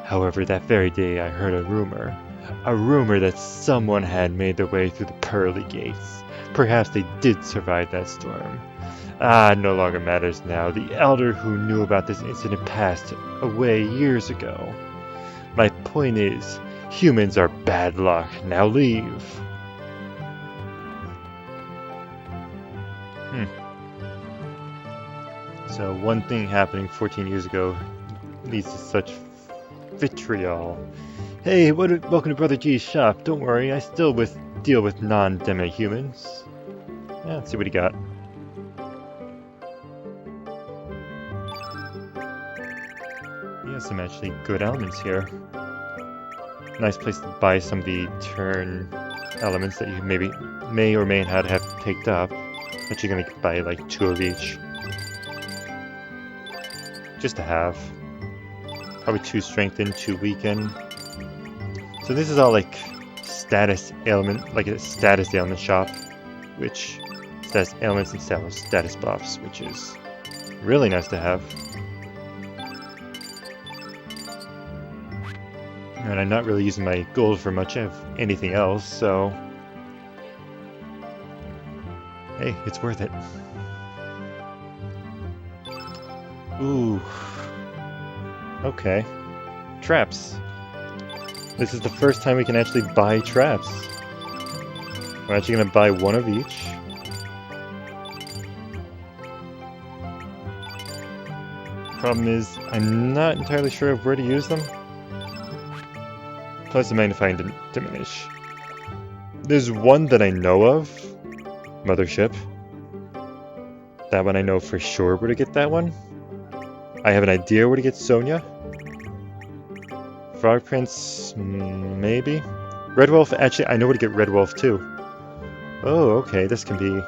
However, that very day I heard a rumor that someone had made their way through the pearly gates. Perhaps they did survive that storm. It no longer matters now. The elder who knew about this incident passed away years ago. My point is, humans are bad luck. Now leave. So one thing happening 14 years ago leads to such vitriol. Hey, welcome to Brother G's shop. Don't worry, I still deal with non-demi humans. Yeah, let's see what he got. He has some actually good elements here. Nice place to buy some of the turn elements that you may or may not have picked up. But you're gonna buy like 2 of each. Just to have. Probably 2 strengthen, 2 weaken. So this is all like status ailment, like a status ailment shop, which status ailments and status buffs, which is really nice to have. And I'm not really using my gold for much of anything else, so hey, it's worth it. Ooh. Okay. Traps. This is the first time we can actually buy traps. We're actually going to buy 1 of each. Problem is, I'm not entirely sure of where to use them. Plus the magnifying diminish. There's one that I know of. Mothership. That one I know for sure where to get that one. I have an idea where to get Sonia. Frog Prince, maybe? Red Wolf, actually I know where to get Red Wolf too. Oh, okay, this can be...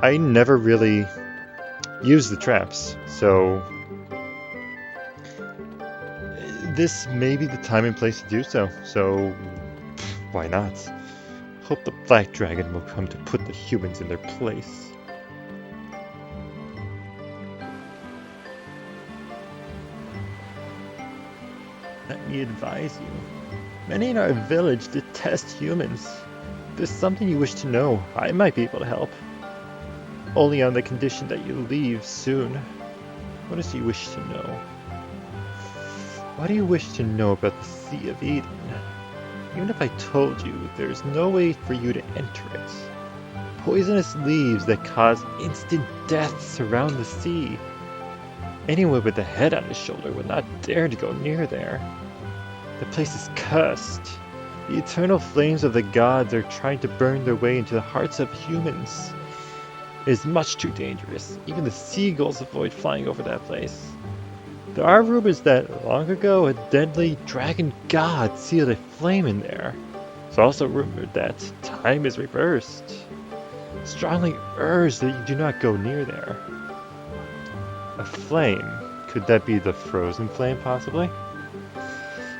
I never really used the traps, so... This may be the time and place to do so, why not? Hope the Black Dragon will come to put the humans in their place. Let me advise you. Many in our village detest humans. If there's something you wish to know, I might be able to help. Only on the condition that you leave soon. What does he wish to know? Why do you wish to know about the Sea of Eden? Even if I told you, there's no way for you to enter it. Poisonous leaves that cause instant death surround the sea. Anyone with a head on his shoulder would not dare to go near there. The place is cursed. The eternal flames of the gods are trying to burn their way into the hearts of humans. It is much too dangerous. Even the seagulls avoid flying over that place. There are rumors that long ago a deadly dragon god sealed a flame in there. It's also rumored that time is reversed. Strongly urge that you do not go near there. A flame? Could that be the frozen flame, possibly?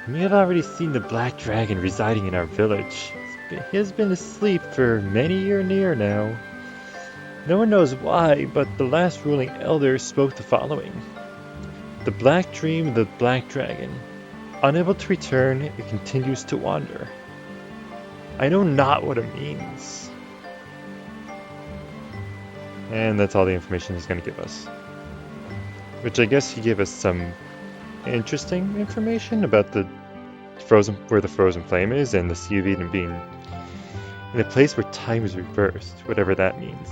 We have already seen the Black Dragon residing in our village. He has been asleep for many years near now. No one knows why, but the last ruling elder spoke the following. The black dream of the Black Dragon. Unable to return, it continues to wander. I know not what it means. And that's all the information he's going to give us. Which I guess he gave us some interesting information about the where the frozen flame is, and the Sea of Eden being in a place where time is reversed, whatever that means.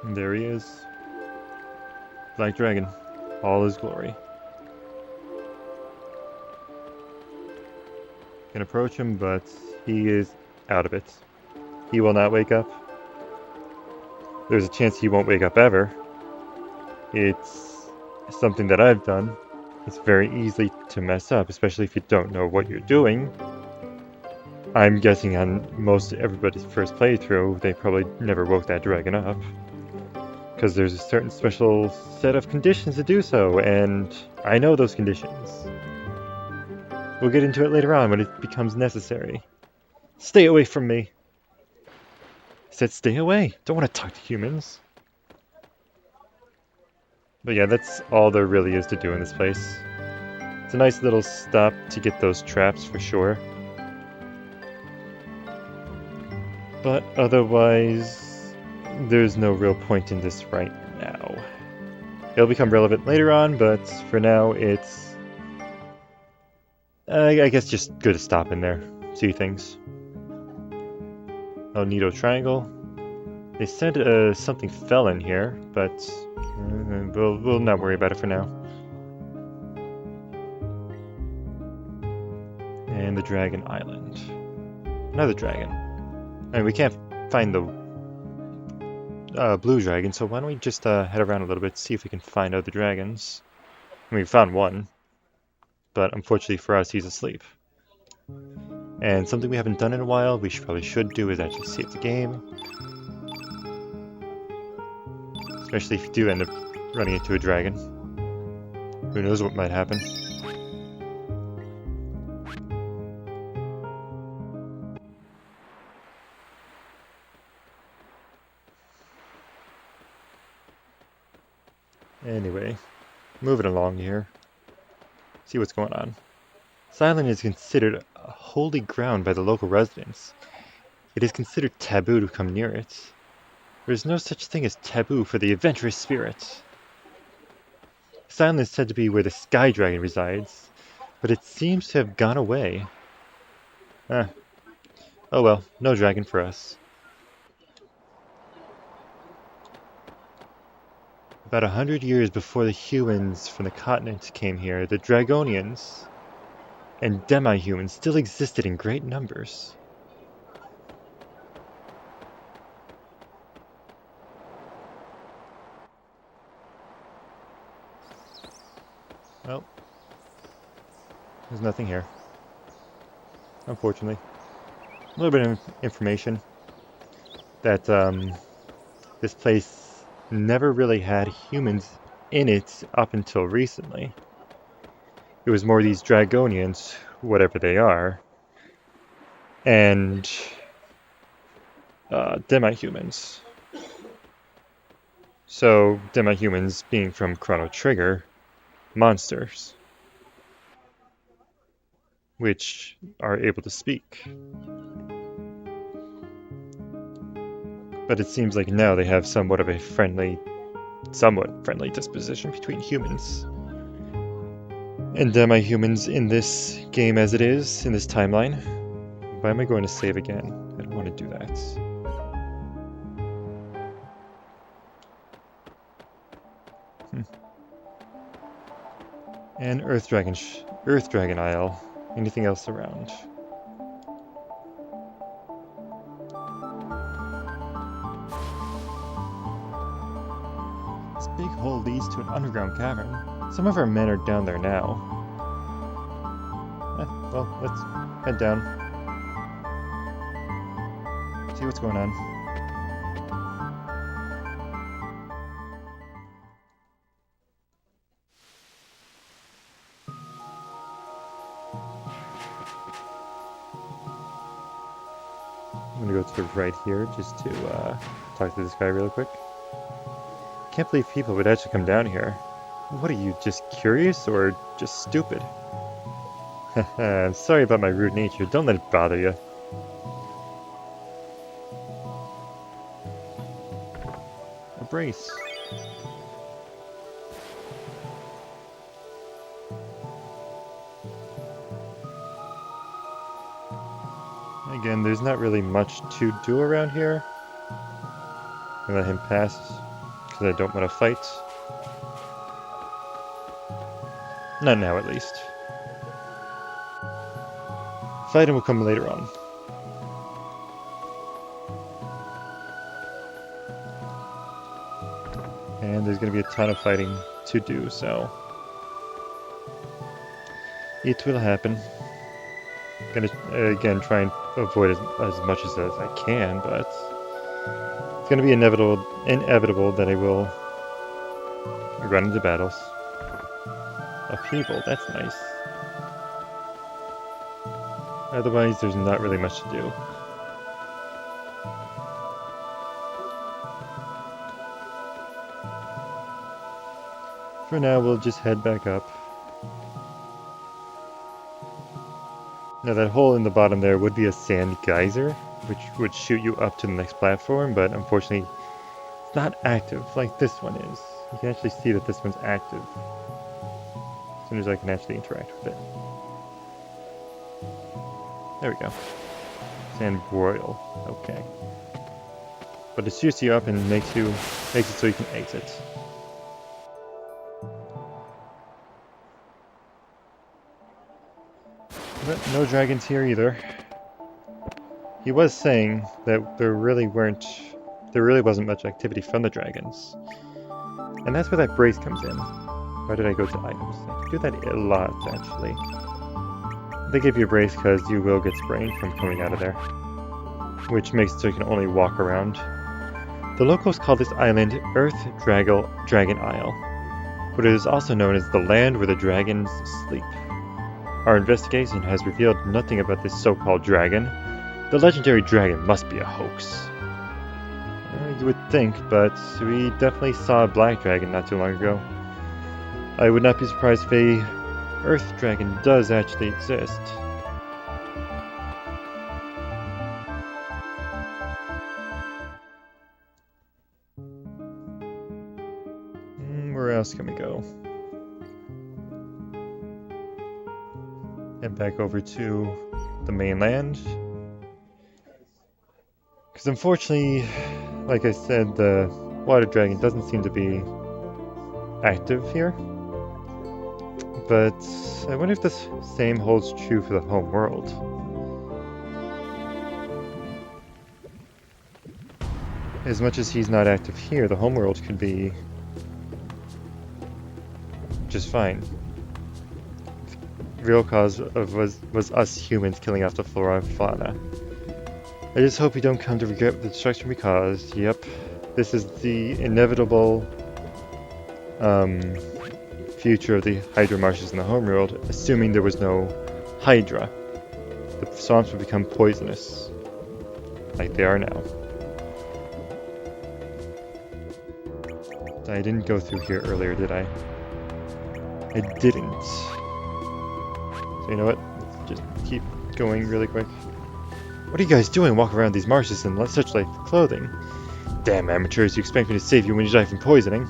And there he is. Black Dragon. All his glory. Can approach him, but he is out of it. He will not wake up. There's a chance he won't wake up ever. It's something that I've done. It's very easy to mess up, especially if you don't know what you're doing. I'm guessing on most everybody's first playthrough, they probably never woke that dragon up. Because there's a certain special set of conditions to do so, and I know those conditions. We'll get into it later on when it becomes necessary. Stay away from me! I said stay away! Don't want to talk to humans. But yeah, that's all there really is to do in this place. It's a nice little stop to get those traps for sure. But otherwise, there's no real point in this right now. It'll become relevant later on, but for now it's... I guess just good to stop in there, see things. El Nido Triangle. They said something fell in here, but we'll not worry about it for now. And the Dragon Island. Another dragon. I mean, we can't find the blue dragon, so why don't we just head around a little bit, see if we can find other dragons. I mean, we found one, but unfortunately for us, he's asleep. And something we haven't done in a while, we probably should do, is actually save the game. Especially if you do end up running into a dragon. Who knows what might happen. Anyway, moving along here. See what's going on. This island is considered a holy ground by the local residents. It is considered taboo to come near it. There is no such thing as taboo for the adventurous spirit. This island is said to be where the Sky Dragon resides, but it seems to have gone away. Oh well, no dragon for us. About 100 years before the humans from the continent came here, the Dragonians and demi-humans still existed in great numbers. Well, there's nothing here, unfortunately. A little bit of information that this place never really had humans in it up until recently. It was more these Dragonians, whatever they are, and demi-humans. So, demi-humans being from Chrono Trigger, monsters, which are able to speak. But it seems like now they have somewhat friendly disposition between humans and demi-humans in this game as it is, in this timeline. Why am I going to save again? I don't want to do that. And Earth Dragon Isle. Anything else around? This big hole leads to an underground cavern. Some of our men are down there now. Well, let's head down. See what's going on. I'm gonna go to the right here just to talk to this guy real quick. Can't believe people would actually come down here. What are you, just curious or just stupid? I'm sorry about my rude nature, don't let it bother you. A brace. Again, there's not really much to do around here. I let him pass because I don't want to fight. Not now, at least. Fighting will come later on. And there's going to be a ton of fighting to do, so it will happen. Gonna again try and avoid as much as I can, but it's gonna be inevitable that I will run into battles. Upheaval, that's nice. Otherwise, there's not really much to do. For now, we'll just head back up. Now that hole in the bottom there would be a sand geyser, which would shoot you up to the next platform, but unfortunately it's not active like this one is. You can actually see that this one's active as soon as I can actually interact with it. There we go. Sand broil. Okay. But it shoots you up and makes it so you can exit. But no dragons here either. He was saying that there really wasn't much activity from the dragons. And that's where that brace comes in. Why did I go to items? I can do that a lot, actually. They give you a brace because you will get sprained from coming out of there, which makes it so you can only walk around. The locals call this island Earth Dragon Isle, but it is also known as the land where the dragons sleep. Our investigation has revealed nothing about this so-called dragon. The legendary dragon must be a hoax. You would think, but we definitely saw a black dragon not too long ago. I would not be surprised if a Earth dragon does actually exist. Where else can we go? Head back over to the mainland. Because unfortunately, like I said, the water dragon doesn't seem to be active here. But I wonder if this same holds true for the home world. As much as he's not active here, the home world could be just fine. Real cause was us humans killing off the flora and fauna. I just hope we don't come to regret the destruction we caused. Yep, this is the inevitable future of the Hydra marshes in the homeworld, assuming there was no Hydra. The swamps would become poisonous, like they are now. I didn't go through here earlier, did I? I didn't. So you know what? Let's just keep going really quick. What are you guys doing walking around these marshes in such light clothing? Damn amateurs, you expect me to save you when you die from poisoning?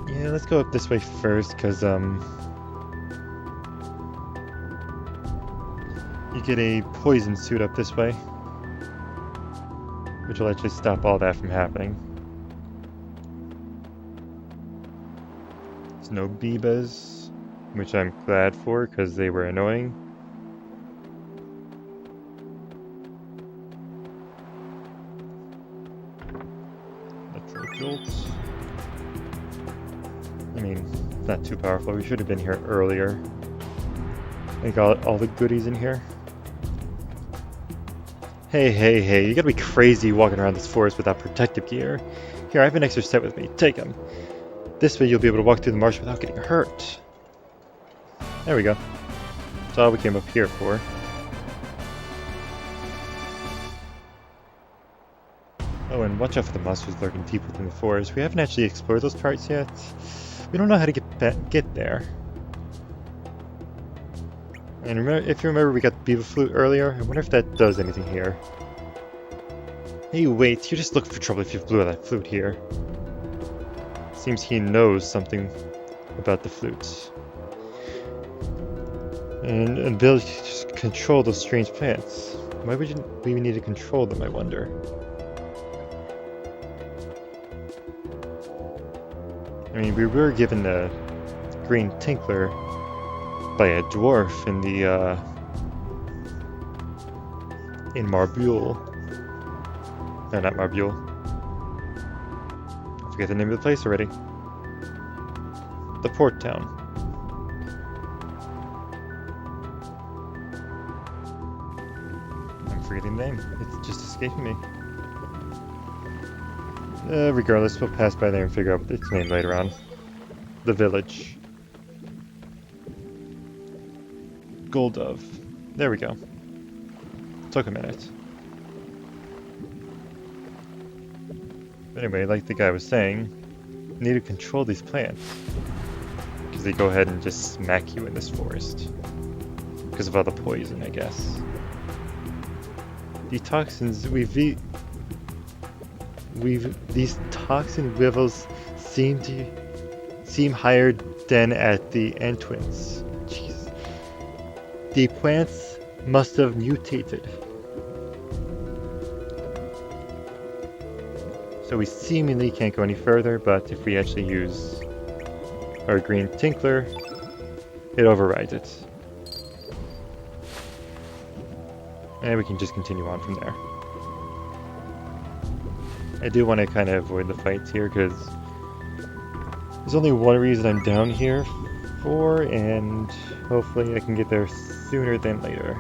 Yeah, let's go up this way first, because, you get a poison suit up this way, which will actually stop all that from happening. There's no Bibas, which I'm glad for, because they were annoying. I mean, not too powerful. We should have been here earlier. I got all the goodies in here. Hey, you gotta be crazy walking around this forest without protective gear. Here, I have an extra set with me. Take them. This way you'll be able to walk through the marsh without getting hurt. There we go. That's all we came up here for. Oh, and watch out for the monsters lurking deep within the forest. We haven't actually explored those parts yet. We don't know how to get there. And if you remember, we got the Beaver Flute earlier. I wonder if that does anything here. Hey, wait, you're just looking for trouble if you blew that flute here. Seems he knows something about the flutes. And ability to just control those strange plants. Why would we need to control them, I wonder? I mean, we were given the green tinkler by a dwarf in the, in Marbule. No, not Marbule. I forget the name of the place already. The port town. forgetting the name. It's just escaping me. Regardless, we'll pass by there and figure out its name later on. The village. Gold Dove. There we go. Took a minute. But anyway, like the guy was saying, you need to control these plants. Because they go ahead and just smack you in this forest. Because of all the poison, I guess. The toxins these toxin levels seem higher than at the entrance. Jeez. The plants must have mutated. So we seemingly can't go any further, but if we actually use our green tinkler, it overrides it. And we can just continue on from there. I do want to kind of avoid the fights here because there's only one reason I'm down here for, and hopefully I can get there sooner than later.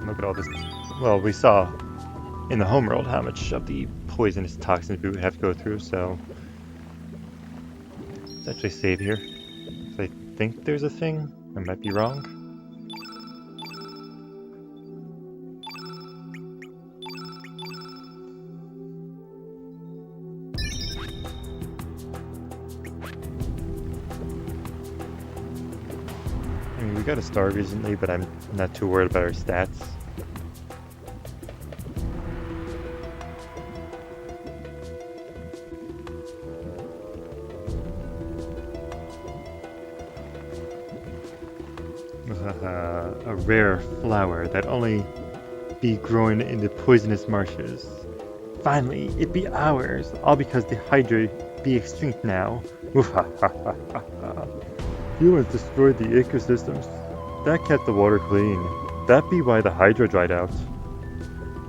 Look at all this. Well, we saw in the homeworld how much of the poisonous toxins we would have to go through, so let's actually save here. I think there's a thing. I might be wrong. I mean, we got a star recently, but I'm not too worried about our stats. A rare flower that only be growing in the poisonous marshes. Finally, it be ours, all because the Hydra be extinct now. Humans destroyed the ecosystems. That kept the water clean. That be why the Hydra dried out.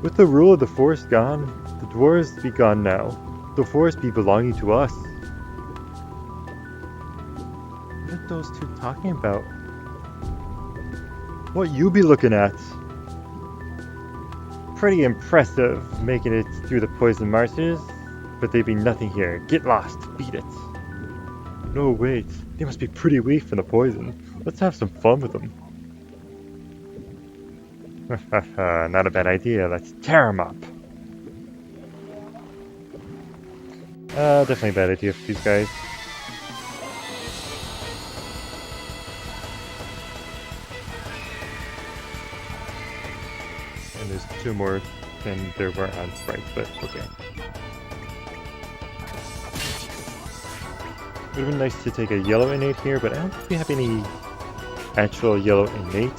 With the rule of the forest gone, the dwarves be gone now. The forest be belonging to us. What are those two talking about? What you be looking at? Pretty impressive, making it through the poison marshes, but they be nothing here. Get lost, beat it. No, wait, they must be pretty weak from the poison. Let's have some fun with them. Not a bad idea, let's tear them up. Definitely a bad idea for these guys. And there's two more than there were on sprites, but okay. It would have been nice to take a yellow innate here, but I don't think we have any actual yellow innate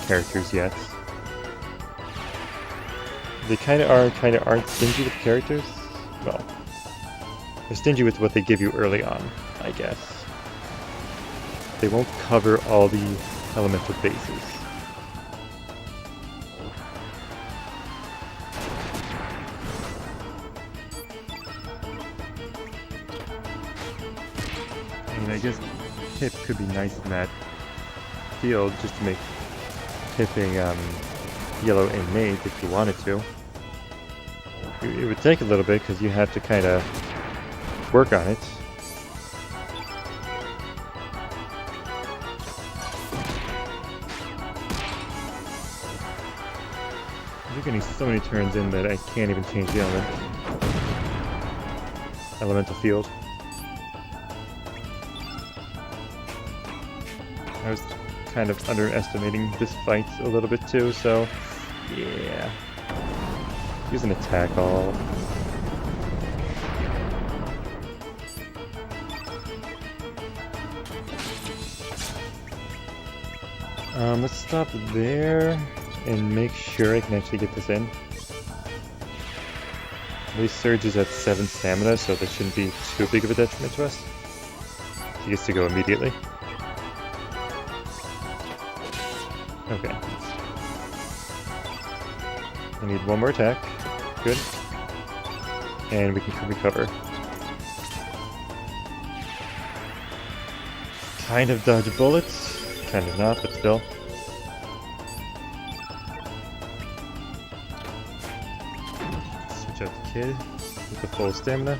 characters yet. They kind of aren't stingy with characters. Well, they're stingy with what they give you early on, I guess. They won't cover all the elemental bases. I guess Pip could be nice in that field just to make pipping yellow innate if you wanted to. It would take a little bit because you have to kind of work on it. You're getting so many turns in that I can't even change the elemental field. I was kind of underestimating this fight a little bit too, so yeah. Use an attack all. Let's stop there and make sure I can actually get this in. At least Surge is at 7 stamina, so that shouldn't be too big of a detriment to us. He gets to go immediately. Okay. I need one more attack. Good. And we can recover. kind of dodge bullets, kind of not, but still. Switch out the kid with the full stamina.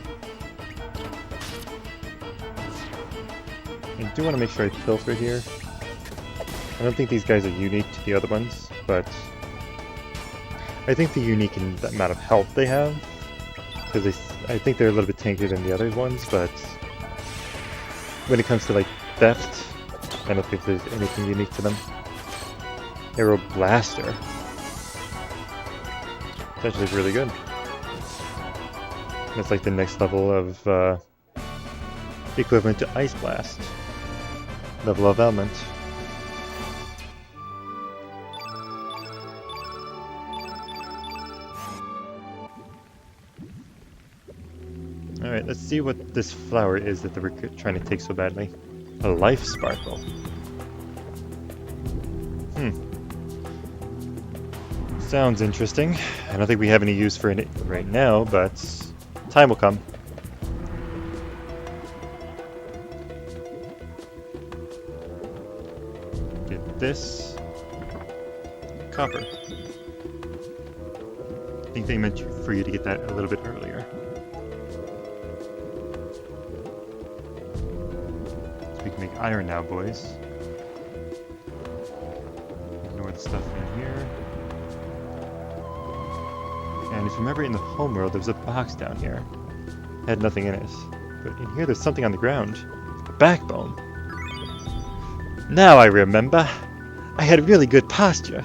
I do want to make sure I pilfer here. I don't think these guys are unique to the other ones, but I think they're unique in the amount of health they have. Because I think they're a little bit tankier than the other ones, but when it comes to like theft, I don't think there's anything unique to them. Arrow Blaster. It's actually really good. That's like the next level of equivalent to Ice Blast. Level of Element. Alright, let's see what this flower is that we're trying to take so badly. A Life Sparkle. Sounds interesting. I don't think we have any use for it right now, but time will come. Get this. Copper. I think they meant for you to get that a little bit earlier. So we can make iron now, boys. Ignore the stuff in here. And if you remember in the homeworld, there was a box down here. It had nothing in it. But in here there's something on the ground. A backbone. Now I remember. I had really good posture.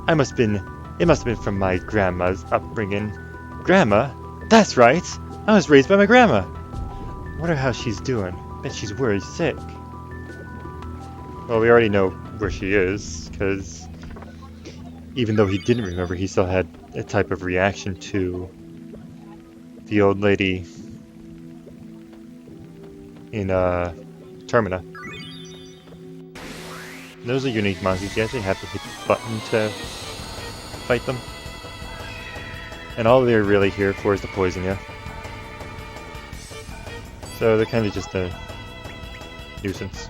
It must have been from my grandma's upbringing. Grandma? That's right! I was raised by my grandma! Wonder how she's doing. Bet she's worried sick. Well, we already know where she is, because even though he didn't remember, he still had a type of reaction to the old lady in Termina. Those are unique monsters. You actually have to hit the button to fight them. And all they're really here for is to poison you. So they're kind of just a nuisance.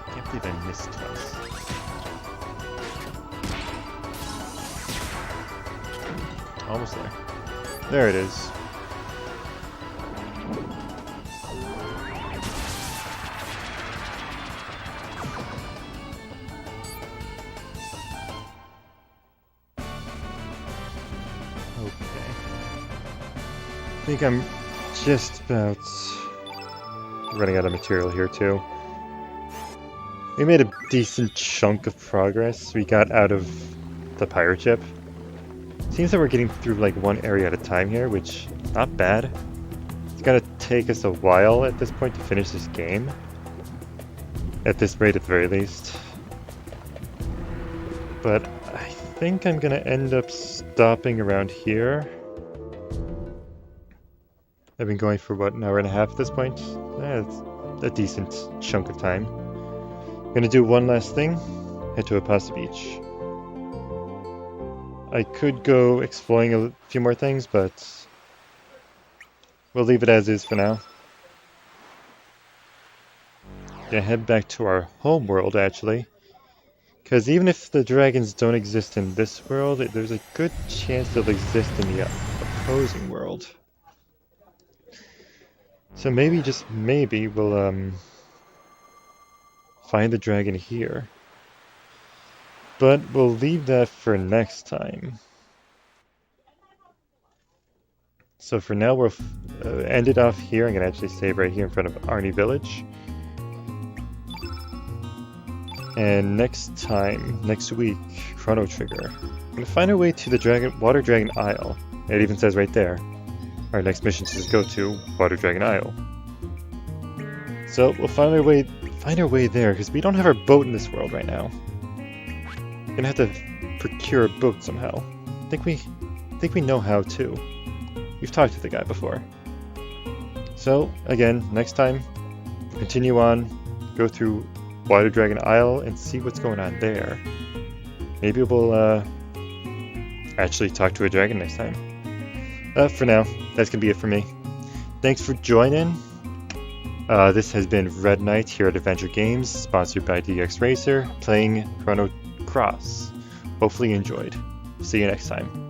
I can't believe I missed twice. Almost there. There it is. I think I'm just about running out of material here too. We made a decent chunk of progress. We got out of the pirate ship. Seems that we're getting through like one area at a time here, which not bad. It's gonna take us a while at this point to finish this game. At this rate at the very least. But I think I'm gonna end up stopping around here. I've been going for, what, an hour and a half at this point? It's a decent chunk of time. I'm gonna do one last thing, head to Apasta Beach. I could go exploring a few more things, but we'll leave it as is for now. Gonna head back to our home world, actually. Because even if the dragons don't exist in this world, there's a good chance they'll exist in the opposing world. So maybe, just maybe, we'll find the dragon here. But we'll leave that for next time. So for now, we'll end it off here. I'm going to actually save right here in front of Arnie Village. And next time, next week, Chrono Trigger. I'm going to find our way to the Water Dragon Isle. It even says right there. Our next mission is to go to Water Dragon Isle. So we'll find our way there, because we don't have our boat in this world right now. We're gonna have to procure a boat somehow. I think we know how to. We've talked to the guy before. So again, next time we'll continue on, go through Water Dragon Isle and see what's going on there. Maybe we'll actually talk to a dragon next time. For now, that's gonna be it for me. thanks for joining. This has been Redknight here at Adventure Games, sponsored by DX Racer, playing Chrono Cross. Hopefully you enjoyed. See you next time.